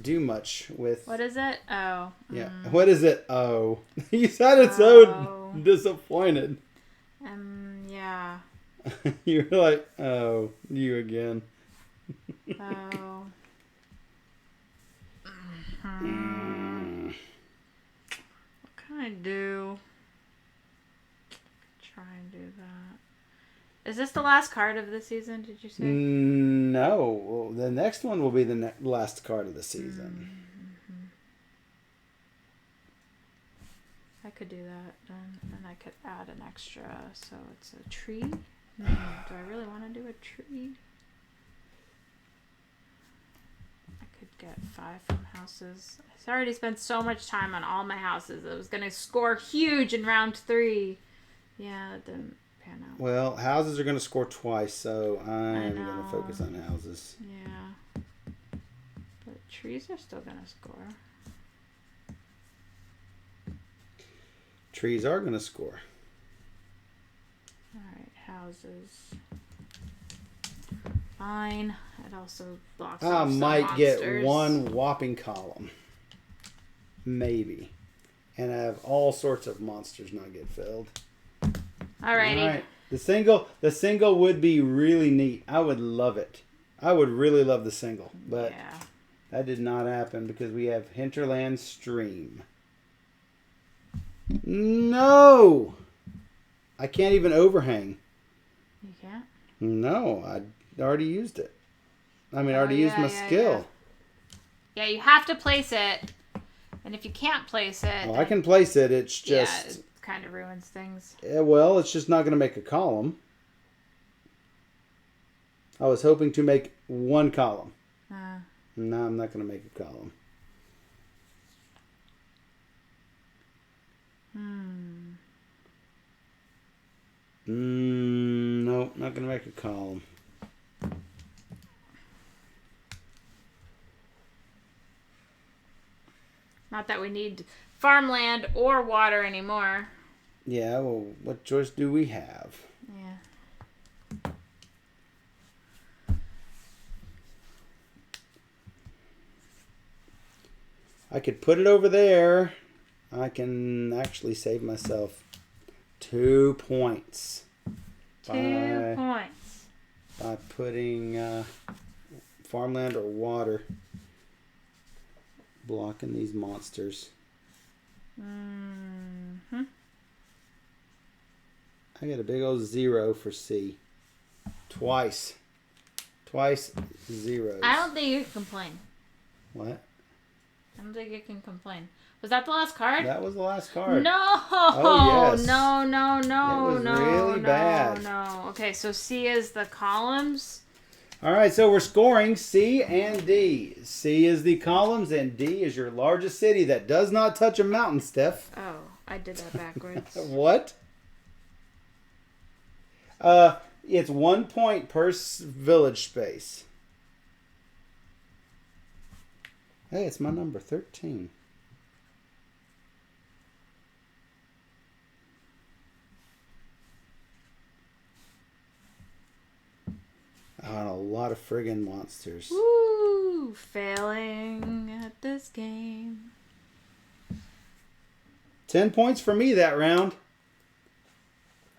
do much with... What is it? Oh. Yeah. What is it? Oh. You sounded so disappointed. Yeah. You're like, oh, you again. Oh. What can I do? Try and do that. Is this the last card of the season, did you say? No. Well, the next one will be the last card of the season. I could do that then, and I could add an extra, so it's a tree. Do I really want to do a tree? I could get 5 from houses. I already spent so much time on all my houses. It was going to score huge in round 3. Yeah, that didn't pan out. Well, houses are going to score twice, so I'm going to focus on houses. Yeah. But trees are still going to score. Trees are going to score. Alright, houses. Fine. It also blocks I off some might monsters. get one whopping column. Maybe. And I have all sorts of monsters not get filled. Alrighty. All right. The single would be really neat. I would love it. I would really love the single. But that did not happen because we have Hinterland Stream. No! I can't even overhang. You can't? No, I already used it. I mean, I already used my skill. Yeah, you have to place it. And if you can't place it... Well, I can place it. It's just... Yeah, it kind of ruins things. Well, it's just not going to make a column. I was hoping to make one column. No, I'm not going to make a column. No, not going to make a column. Not that we need farmland or water anymore. Yeah, well, what choice do we have? Yeah. I could put it over there. I can actually save myself 2 points. 2 points. By putting farmland or water blocking these monsters. I got a big old 0 for C. Twice zeros. I don't think you can complain. What? I don't think you can complain. Was that the last card? That was the last card. No! Oh, yes. No, It was really bad. No. Okay, so C is the columns. All right, so we're scoring C and D. C is the columns, and D is your largest city that does not touch a mountain, Steph. Oh, I did that backwards. What? It's 1 point per village space. Hey, it's my number 13. lot of friggin' monsters. Woo! Failing at this game. 10 points for me that round.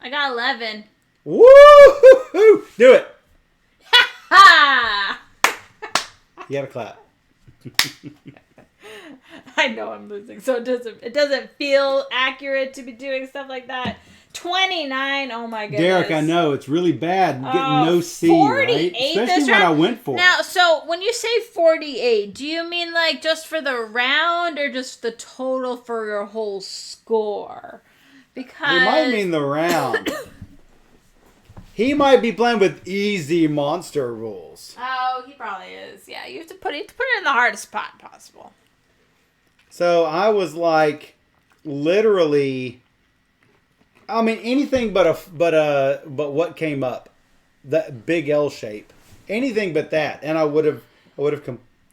I got 11. Woo! Do it. Ha! You gotta clap. I know I'm losing, so it doesn't feel accurate to be doing stuff like that. 29. Oh my goodness. Derek, I know it's really bad getting no C, right? Especially when I went for it. Now, so when you say 48, do you mean like just for the round or just the total for your whole score? Because It might mean the round. He might be playing with easy monster rules. Oh, he probably is. Yeah, you have to put it in the hardest spot possible. So I was like, literally, I mean, anything but what came up, that big L shape, anything but that, and I would have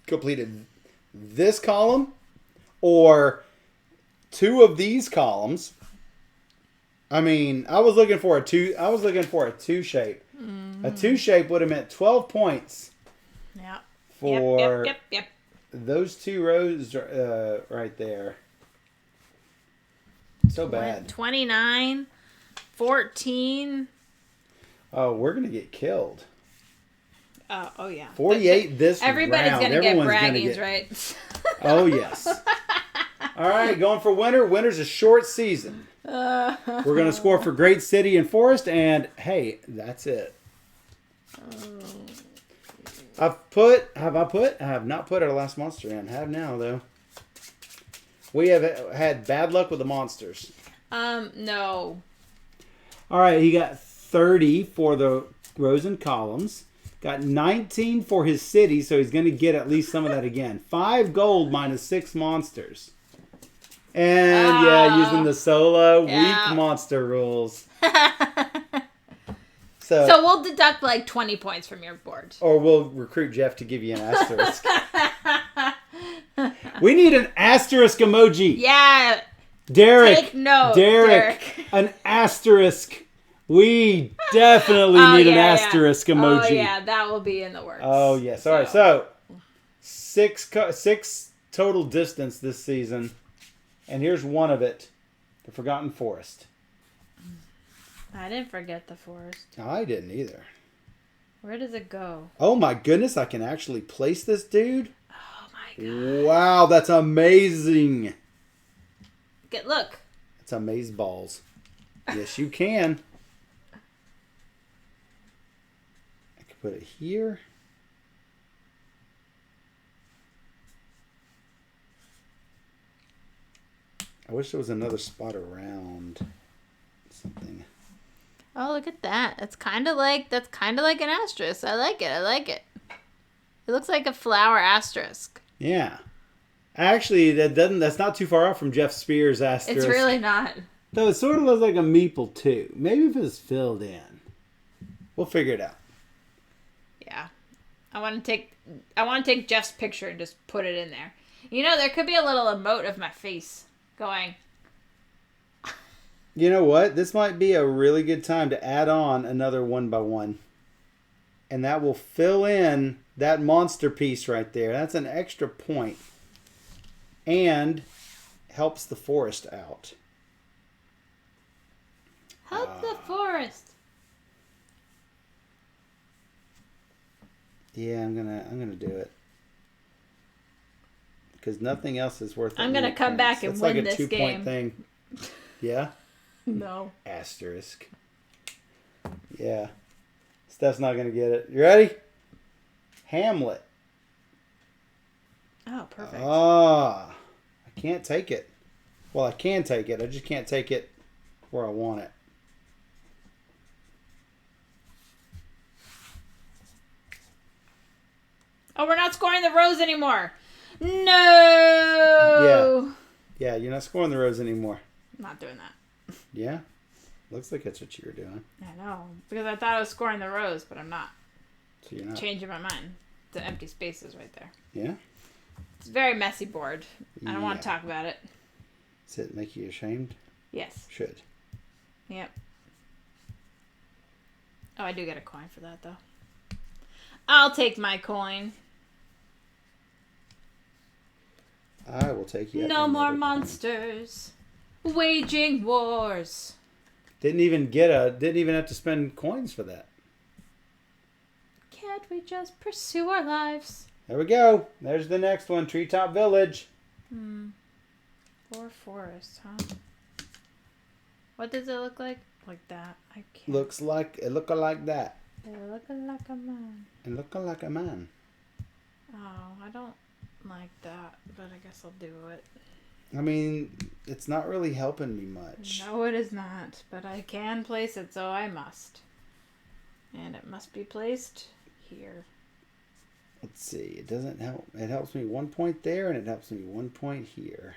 completed this column or two of these columns. I mean, I was looking for a two shape. Mm-hmm. A two shape would have meant 12 points. Yeah. For Yep. those two rows right there. So bad. 29, 14. Oh, we're going to get killed. Oh, yeah. 48 this Everybody's round. Everybody's going to get braggies, right? Oh, yes. All right, going for winter. Winter's a short season. We're going to score for Great City and Forest, and hey, that's it. I have not put our last monster in. Have now, though. We have had bad luck with the monsters. No. All right, he got 30 for the rows and columns. Got 19 for his city, so he's going to get at least some of that again. 5 gold minus 6 monsters. And using the solo weak monster rules. So we'll deduct like 20 points from your board. Or we'll recruit Jeff to give you an asterisk. We need an asterisk emoji. Yeah. Derek. Take note, Derek. An asterisk. We definitely need an asterisk emoji. Oh, yeah. That will be in the works. Oh, yes. All right. So, 6 total distance this season. And here's one of it. The Forgotten Forest. I didn't forget the forest. I didn't either. Where does it go? Oh, my goodness. I can actually place this dude. Oh, my God. Wow. That's amazing. Look. It's amazeballs. Yes, you can. I can put it here. I wish there was another spot around something. Oh, look at that. That's kind of like an asterisk. I like it. It looks like a flower asterisk. Yeah. Actually, that's not too far off from Jeff Spears' asterisk. It's really not. Though it sort of looks like a meeple too. Maybe if it was filled in. We'll figure it out. Yeah. I want to take Jeff's picture and just put it in there. You know, there could be a little emote of my face going. You know what? This might be a really good time to add on another 1x1. And that will fill in that monster piece right there. That's an extra point. And helps the forest out. Help the forest. Yeah, I'm gonna do it. Because nothing else is worth it. I'm gonna come back and win this game. It's like a 2-point thing. Yeah? No. Asterisk. Yeah. Steph's not gonna get it. You ready? Hamlet. Oh, perfect. I can't take it. Well, I can take it. I just can't take it where I want it. Oh, we're not scoring the rows anymore. No. Yeah, you're not scoring the rows anymore. I'm not doing that. Yeah? Looks like that's what you were doing. I know. Because I thought I was scoring the rows, but I'm not. So you're not. Changing my mind. The empty spaces right there. Yeah? It's a very messy board. I don't want to talk about it. Does it make you ashamed? Yes. Should. Yep. Oh, I do get a coin for that, though. I'll take my coin. I will take you. No more monsters waging wars. Didn't even have to spend coins for that. Can't we just pursue our lives? There we go. There's the next one, Treetop Village. 4 forests, huh? What does it look like? Like that. I can't. Looks like it looking like that. They're looking like a man. And looking like a man. Oh, I don't like that, but I guess I'll do it. I mean, it's not really helping me much. No, it is not, but I can place it, so I must. And it must be placed here. Let's see. It doesn't help. It helps me 1 point there, and it helps me 1 point here.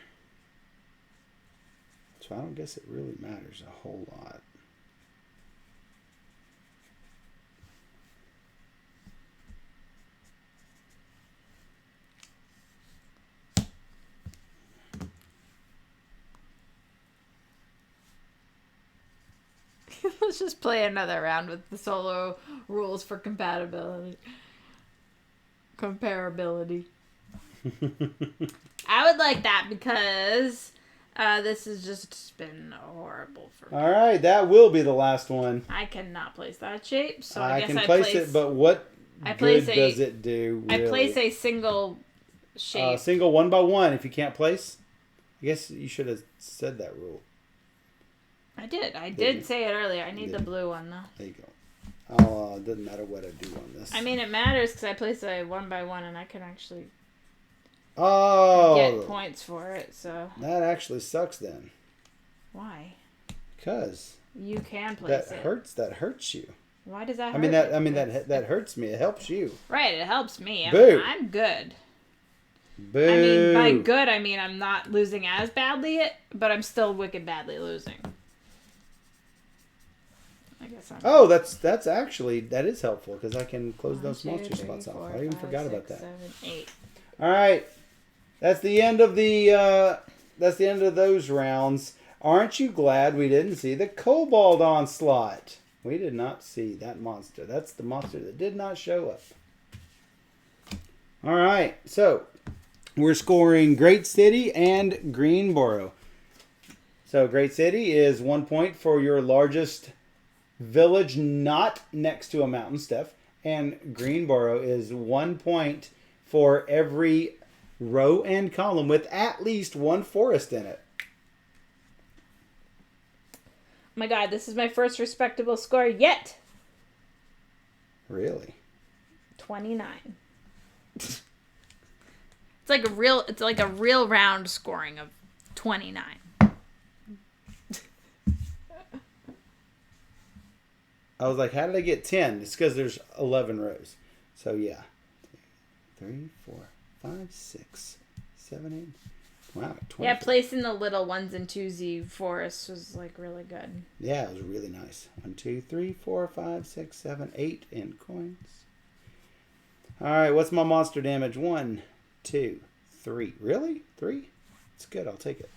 So I don't guess it really matters a whole lot. Let's just play another round with the solo rules for compatibility. Comparability. I would like that because this has just been horrible for me. All right, that will be the last one. I cannot place that shape, so I guess can I place it, but what good does it do, really? I place a single shape. Single 1 by 1 if you can't place? I guess you should have said that rule. I did. I did say it earlier. I need the blue one, though. There you go. It doesn't matter what I do on this. I mean, it matters because I place a 1 by 1 and I can actually get points for it, so... That actually sucks then. Why? Because... You can place it. That hurts you. Why does that hurt? That hurts me. It helps you. Right, it helps me. Boo. I'm good. Boo. I mean, by good, I mean I'm not losing as badly, but I'm still wicked badly losing. I guess I'm... that is helpful because I can close those monster spots off. I even forgot about that. 7, 8. All right, that's the end of those rounds. Aren't you glad we didn't see the Kobold Onslaught? We did not see that monster. That's the monster that did not show up. All right, so we're scoring Great City and Greenboro. So Great City is 1 point for your largest village not next to a mountain, Steph. And Greenboro is 1 point for every row and column with at least one forest in it. Oh my God, this is my first respectable score yet. Really? 29. It's like a real round scoring of 29. I was like, how did I get 10? It's because there's 11 rows. So, yeah. 3, 4, 5, 6, 7, 8. Wow, 20. Yeah, placing the little 1s and 2s forests was, like, really good. Yeah, it was really nice. 1, 2, 3, 4, 5, 6, 7, 8 in coins. All right, what's my monster damage? 1, 2, 3. Really? 3? It's good. I'll take it.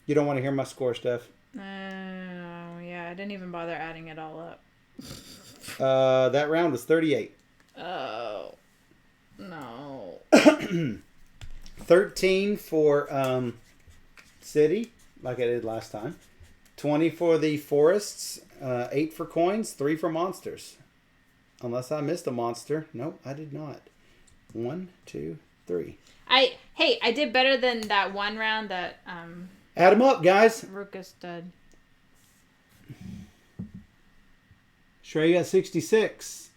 You don't want to hear my score, Steph? Yeah, I didn't even bother adding it all up. That round was 38. Oh, no. 13 for city, like I did last time. 20 for the forests. 8 for coins. 3 for monsters. Unless I missed a monster. Nope, I did not. 1, 2, 3. I did better than that one round that Add them up, guys. Ruckus did. Shrey got 66.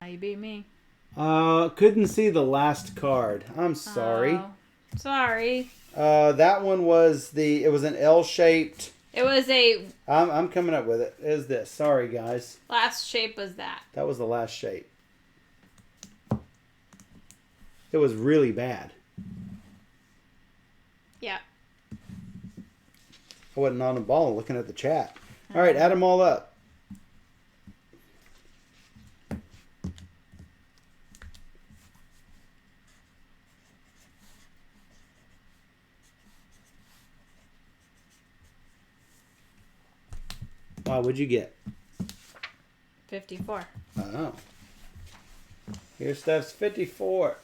You beat me. Couldn't see the last card. I'm sorry. Oh, sorry. That one was it was an L-shaped. It was a... I'm coming up with it. It is this. Sorry, guys. Last shape was that. That was the last shape. It was really bad. Yeah. I wasn't on the ball looking at the chat. All right, add them all up. Wow, what'd you get? 54. Oh. Here's Steph's 54.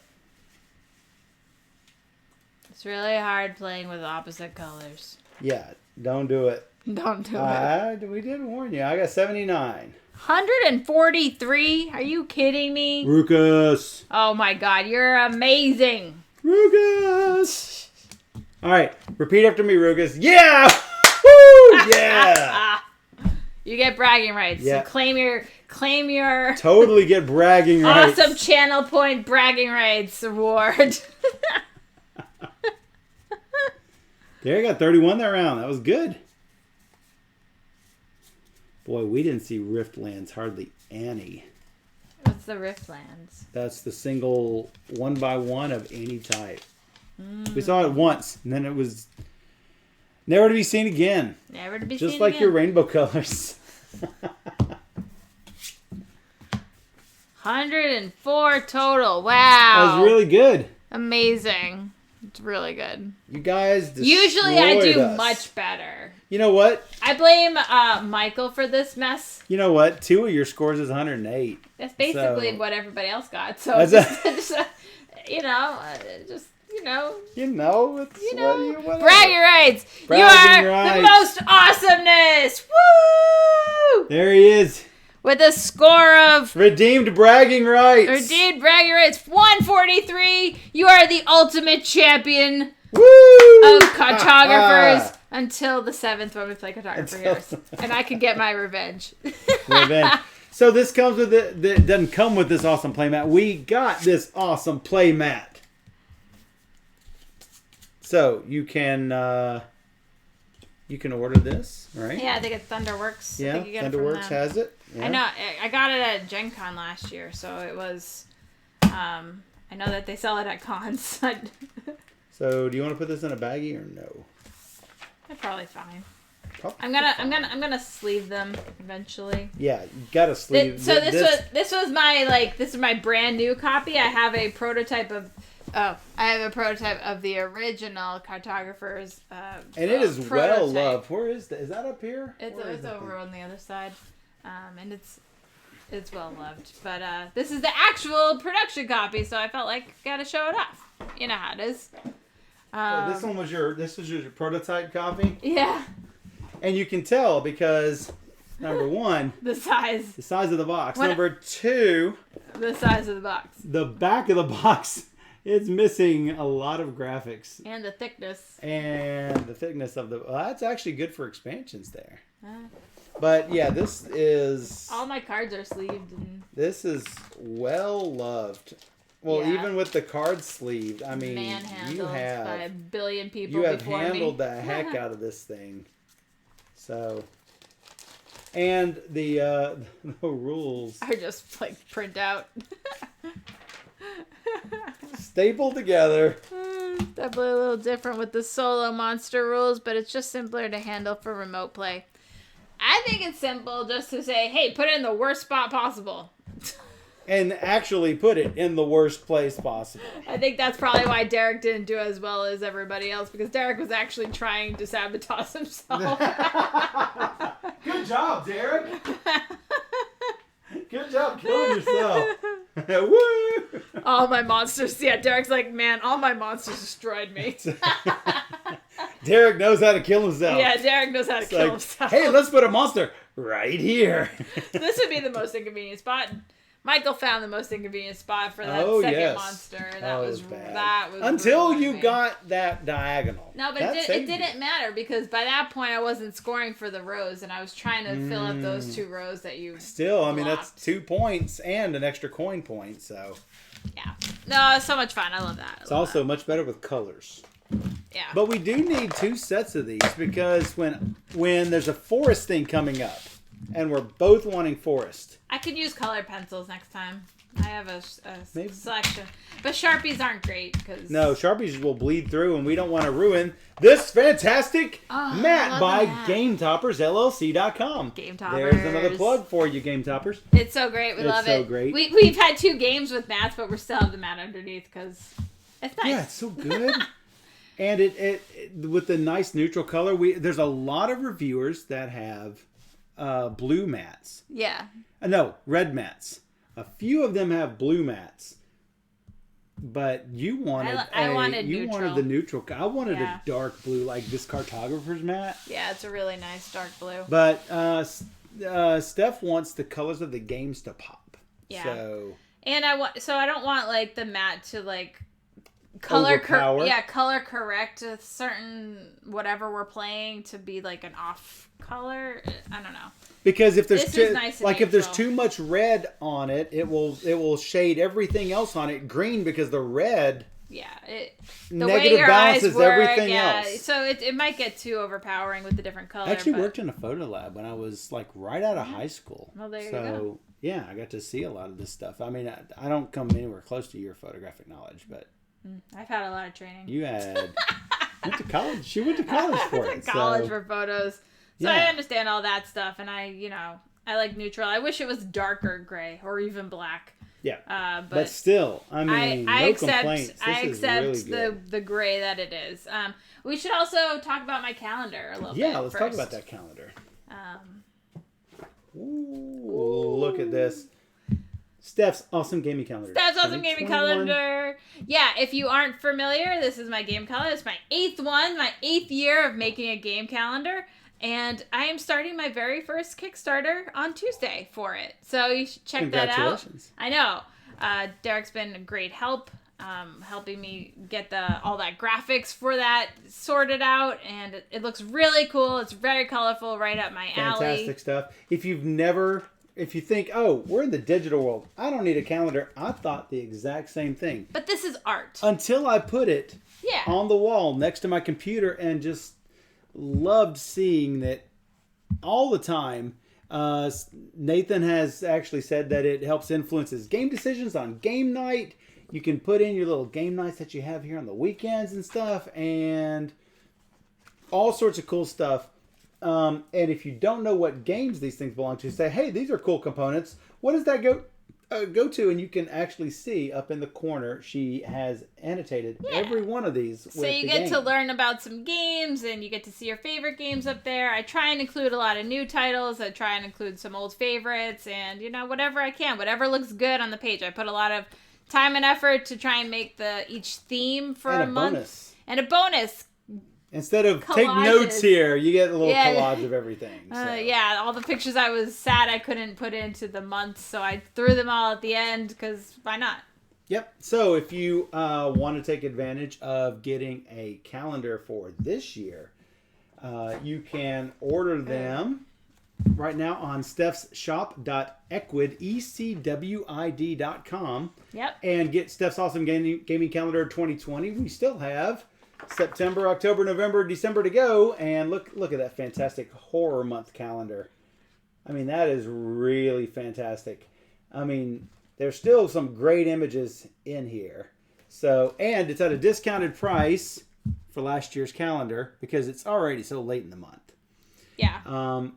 It's really hard playing with opposite colors. Yeah, don't do it. Don't do it. We did warn you. I got 79. 143? Are you kidding me? Ruckus. Oh my god, you're amazing. Ruckus. All right, repeat after me, Ruckus. Yeah! Woo! Yeah! You get bragging rights. Yeah. So claim your Totally get bragging rights. awesome channel point bragging rights award. There, got 31 that round. That was good. Boy, we didn't see Riftlands hardly any. What's the Riftlands? That's the single 1x1 of any type. We saw it once, and then it was never to be seen again. Never to be Just seen like again. your rainbow colors. 104 total. Wow. That was really good. Amazing. It's really good. You guys destroyed Usually I do us. much better. You know what? I blame Michael for this mess. You know what? 2 of your scores is 108. That's basically So- what everybody else got. So That's just, you know, You know, it's whatever. bragging rights. Bragging You are rights. the most awesomeness. Woo! There he is. With a score of Redeemed bragging rights. Redeemed bragging rights 143. You are the ultimate champion Woo! of cartographers until the 7th when we play Cartographer Heroes. And I can get my revenge. Revenge. So this comes with it doesn't come with this awesome playmat. We got this awesome playmat. So you can order this, right? Yeah, I think it's Thunderworks. Yeah, I think you get it from Thunderworks them. has it. Yeah. I know. I got it at Gen Con last year, so it was. I know that they sell it at cons. So do you want to put this in a baggie or no? They're probably fine. Probably I'm gonna sleeve them eventually. Yeah, you got to sleeve. This was my brand new copy. I have a prototype of. I have a prototype of the original Cartographers. And it is prototype. well loved. Where is that? Is that up here? It's over on the other side, and it's well loved. But this is the actual production copy, so I felt like gotta show it off. You know how it is. This was your prototype copy, Yeah, and you can tell because number 1, the size of the box. What- Number 2, the size of the box the back of the box is missing a lot of graphics. and the thickness. And the thickness of the... Well, that's actually good for expansions there. But yeah, this is... All my cards are sleeved. And This is well loved. Well, Yeah. even with the card sleeved, I mean, manhandled by a have... billion people You have before handled me. the heck out of this thing. So... And the rules Are just like print out. stapled together. Definitely a little different with the solo monster rules, but it's just simpler to handle for remote play. I think it's simple just to say, hey, put it in the worst spot possible. And actually put it in the worst place possible. I think that's probably why Derek didn't do as well as everybody else, because Derek was actually trying to sabotage himself. Good job, Derek. Good job killing yourself. Woo! All my monsters. Yeah, Derek's like, man, all my monsters destroyed me. Derek knows how to kill himself. Yeah, Derek knows how to kill himself. Hey, let's put a monster right here. This would be the most inconvenient spot. Michael found the most inconvenient spot for that second monster. That was bad. That was until really you bad. got that diagonal. No, but it didn't matter because by that point I wasn't scoring for the rows and I was trying to fill up those 2 rows that you Still, I mean, blocked. that's 2 points and an extra coin point, so. Yeah. No, it's so much fun. I love that. It's also much better with colors. Yeah. But we do need 2 sets of these because when there's a forest thing coming up and we're both wanting forest. I could use colored pencils next time. I have a selection. But Sharpies aren't great because... No, Sharpies will bleed through and we don't want to ruin this fantastic mat by GameToppersLLC.com. Game Toppers. There's another plug for you, Game Toppers. It's so great. We love it. It's so great. We've had 2 games with mats, but we still have the mat underneath because it's nice. Yeah, it's so good. And it with the nice neutral color, there's a lot of reviewers that have blue mats. Yeah. No, red mats. A few of them have blue mats. But you wanted wanted the neutral. I wanted a dark blue, like this Cartographers mat. Yeah, it's a really nice dark blue. But Steph wants the colors of the games to pop. Yeah. So I don't want like the mat to like color correct a certain whatever we're playing to be like an off color. I don't know. Because if there's if there's too much red on it, it will shade everything else on it green, because the red the negative balances everything else. So it might get too overpowering with the different colors. I actually worked in a photo lab when I was like right out of high school. Well, there you go. Yeah, I got to see a lot of this stuff. I mean, I don't come anywhere close to your photographic knowledge, but I've had a lot of training. You went to college. She went to college for it. I went to college for photos. So I understand all that stuff, and I like neutral. I wish it was darker gray or even black. Yeah. But still, I mean, no complaints. I accept the gray that it is. We should also talk about my calendar a little bit. Yeah, let's talk about that calendar. Ooh, look at this. Steph's Awesome Gaming Calendar. Steph's Awesome Gaming Calendar. Yeah, if you aren't familiar, this is my game calendar. It's my 8th one, my 8th year of making a game calendar. And I am starting my very first Kickstarter on Tuesday for it. So you should check that out. Congratulations. I know. Derek's been a great help, helping me get all that graphics for that sorted out. And it looks really cool. It's very colorful, right up my alley. Fantastic stuff. If you think, oh, we're in the digital world, I don't need a calendar. I thought the exact same thing. But this is art. Until I put it on the wall next to my computer and just loved seeing that all the time. Nathan has actually said that it helps influence his game decisions on game night. You can put in your little game nights that you have here on the weekends and stuff, and all sorts of cool stuff. And if you don't know what games these things belong to, say, hey, these are cool components. What does that go to? And you can actually see up in the corner, she has annotated every one of these. So you get to learn about some games, and you get to see your favorite games up there. I try and include a lot of new titles. I try and include some old favorites, and whatever I can, whatever looks good on the page. I put a lot of time and effort to try and make each theme for a month. And a bonus. Instead of collages. Take notes here, you get a little collage of everything. So. All the pictures I was sad I couldn't put into the month, so I threw them all at the end, because why not? Yep. So if you want to take advantage of getting a calendar for this year, you can order them right now on Steph's shop.ecwid.com. Yep. And get Steph's Awesome Gaming Calendar 2020. We still have September, October, November, December to go, and look at that fantastic horror month calendar. I mean, that is really fantastic. I mean, there's still some great images in here. So, and it's at a discounted price for last year's calendar because it's already so late in the month. Yeah.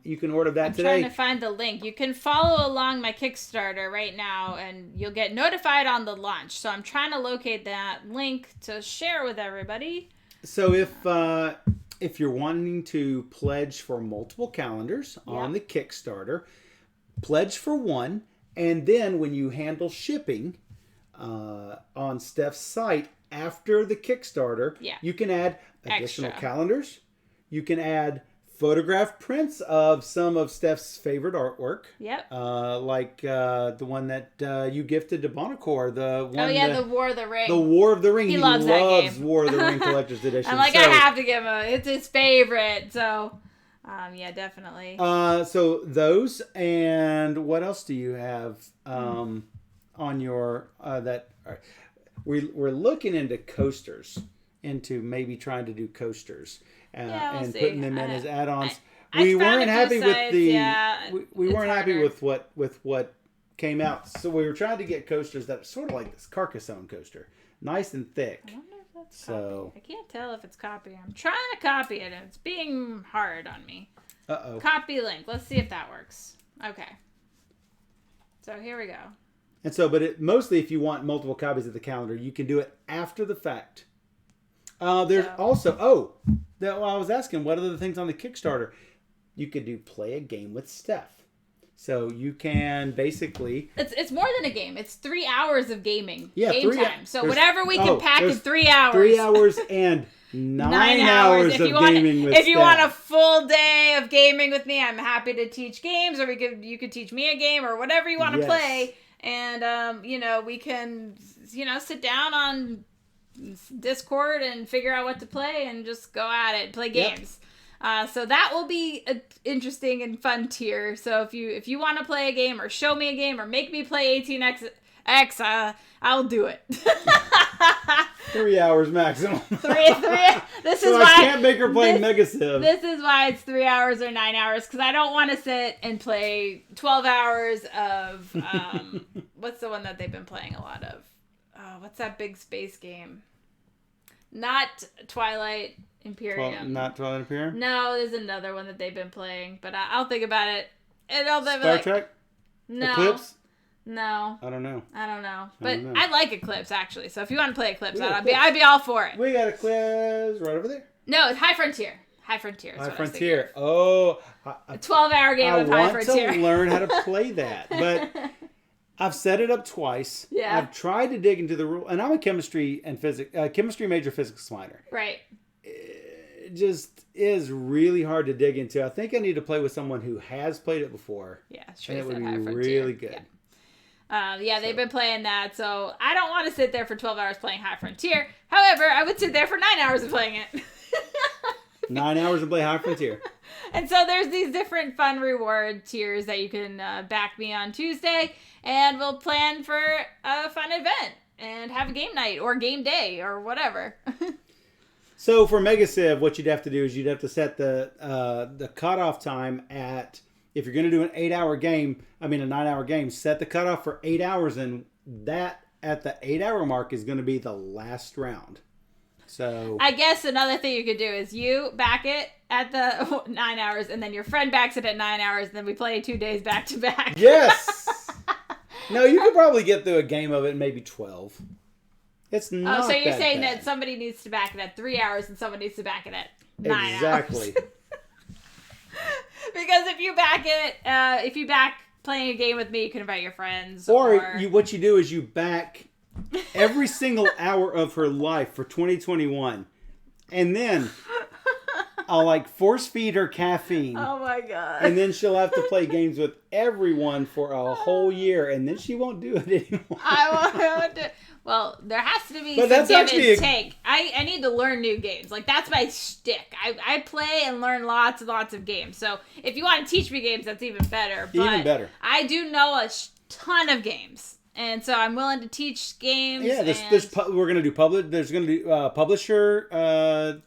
You can order that today. I'm trying to find the link. You can follow along my Kickstarter right now, and you'll get notified on the launch. So I'm trying to locate that link to share with everybody. So if you're wanting to pledge for multiple calendars on the Kickstarter, pledge for one, and then when you handle shipping on Steph's site after the Kickstarter, you can add additional calendars. You can add photographed prints of some of Steph's favorite artwork. Yep. Like the one that you gifted to Bonacore. The the War of the Ring. The War of the Ring. He loves that game. War of the Ring Collector's Edition. I'm like, I have to give him. It's his favorite. So, definitely. So those, and what else do you have on your that? We're looking into coasters, into maybe trying to do coasters. And putting them in as add-ons. We weren't happy with the we weren't happy with what came out. So we were trying to get coasters that are sort of like this Carcassonne coaster, nice and thick. I wonder if that's copy. I can't tell if it's copy. I'm trying to copy it, and it's being hard on me. Copy link. Let's see if that works. Okay. So here we go. And so, but mostly if you want multiple copies of the calendar, you can do it after the fact. There's also I was asking, what are the things on the Kickstarter? you could do play a game with Steph. So you can basically... It's more than a game. It's 3 hours of gaming. Yeah, game time. So whatever we can pack in 3 hours. 3 hours and 9 hours of gaming with Steph. If you want a full day of gaming with me, I'm happy to teach games, or you could teach me a game, or whatever you want to play. And, we can, sit down on Discord and figure out what to play and just go at it, play games. So that will be an interesting and fun tier. So if you want to play a game or show me a game or make me play 18X, I'll do it. 3 hours maximum. Three. This is why I can't make her play Mega Civ. This is why it's 3 hours or 9 hours, because I don't want to sit and play 12 hours of what's the one that they've been playing a lot of? What's that big space game? Not Twilight Imperium. Not Twilight Imperium? No, there's another one that they've been playing, but I'll think about it. And Star Trek? No. Eclipse? No. I don't know. But I like Eclipse, actually. So if you want to play Eclipse, I'd be all for it. We got Eclipse right over there. No, it's High Frontier. High Frontier. High Frontier. Oh. A 12-hour game of High Frontier. I want to learn how to play that, but I've set it up twice. Yeah. I've tried to dig into the rule, and I'm a chemistry major, physics minor. Right. It just is really hard to dig into. I think I need to play with someone who has played it before. Yeah, and it would be really good. They've been playing that, so I don't want to sit there for 12 hours playing High Frontier. However, I would sit there for 9 hours of playing it. 9 hours to play High Frontier. And so there's these different fun reward tiers that you can back me on Tuesday, and we'll plan for a fun event and have a game night or game day or whatever. So for Mega Civ, what you'd have to do is you'd have to set the cutoff time at, if you're going to do an 9-hour game, set the cutoff for 8 hours, and that at the 8-hour mark is going to be the last round. So I guess another thing you could do is you back it at the 9 hours, and then your friend backs it at 9 hours, and then we play 2 days back to back. Yes. No, you could probably get through a game of it in maybe 12. It's not. Oh, so you're saying bad. that somebody needs to back it at 3 hours and someone needs to back it at 9 hours. Exactly. Because if you back playing a game with me, you can invite your friends. Or what you do is you back every single hour of her life for 2021. And then I'll force feed her caffeine. Oh my God. And then she'll have to play games with everyone for a whole year, and then she won't do it anymore. I won't do it. Well, there has to be some give and take. I need to learn new games. That's my shtick. I play and learn lots and lots of games. So if you want to teach me games, that's even better. But even better. I do know a ton of games. And so I'm willing to teach games. Yeah, we're going to do there's going to be publisher there's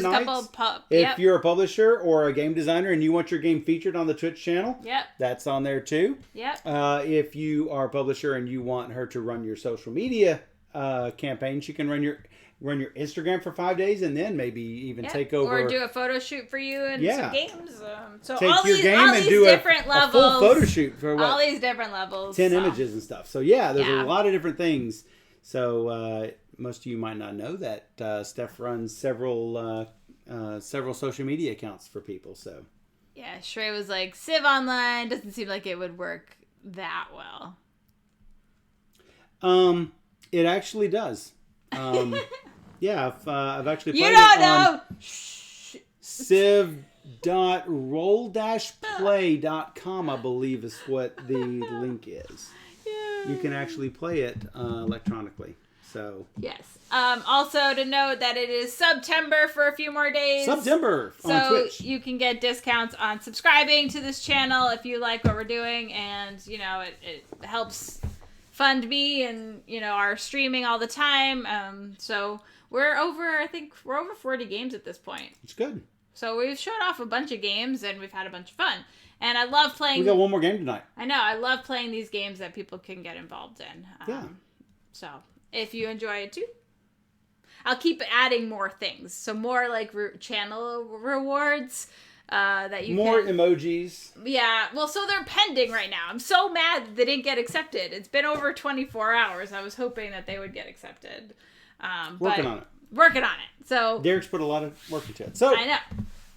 nights. If you're a publisher or a game designer and you want your game featured on the Twitch channel, that's on there too. Yep. If you are a publisher and you want her to run your social media campaign, she can run your Instagram for 5 days and then maybe even take over. Or do a photo shoot for you and some games. So take all your these, game all and these do different levels. A full photo shoot for what? All these different levels. 10 images and stuff. So there's a lot of different things. So most of you might not know that Steph runs several social media accounts for people. So yeah, Shrey was like, Civ Online doesn't seem like it would work that well. It actually does. Yeah, I've actually played it on civ.roll-play.com, I believe is what the link is. Yeah. You can actually play it electronically. So yes. Also to note that it is September for a few more days. September on Twitch. So you can get discounts on subscribing to this channel if you like what we're doing, and it helps fund me and our streaming all the time. So we're over 40 games at this point. It's good. So we've showed off a bunch of games and we've had a bunch of fun. And I love playing. We got one more game tonight. I know. I love playing these games that people can get involved in. Yeah. So if you enjoy it too, I'll keep adding more things. So more channel rewards. That you more emojis. Yeah, well, so they're pending right now. I'm so mad that they didn't get accepted. It's been over 24 hours. I was hoping that they would get accepted. Working on it. Working on it. So Derek's put a lot of work into it. So I know.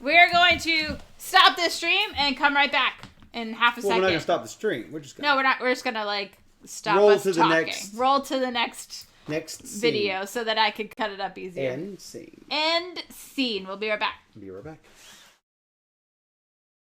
we're going to stop this stream and come right back in half a second. We're not gonna stop the stream. We're just gonna... No, we're not. We're just gonna like stop roll us to the talking. next... Roll to the next scene. video so that I can cut it up easier. End scene. End scene. We'll be right back. Be right back.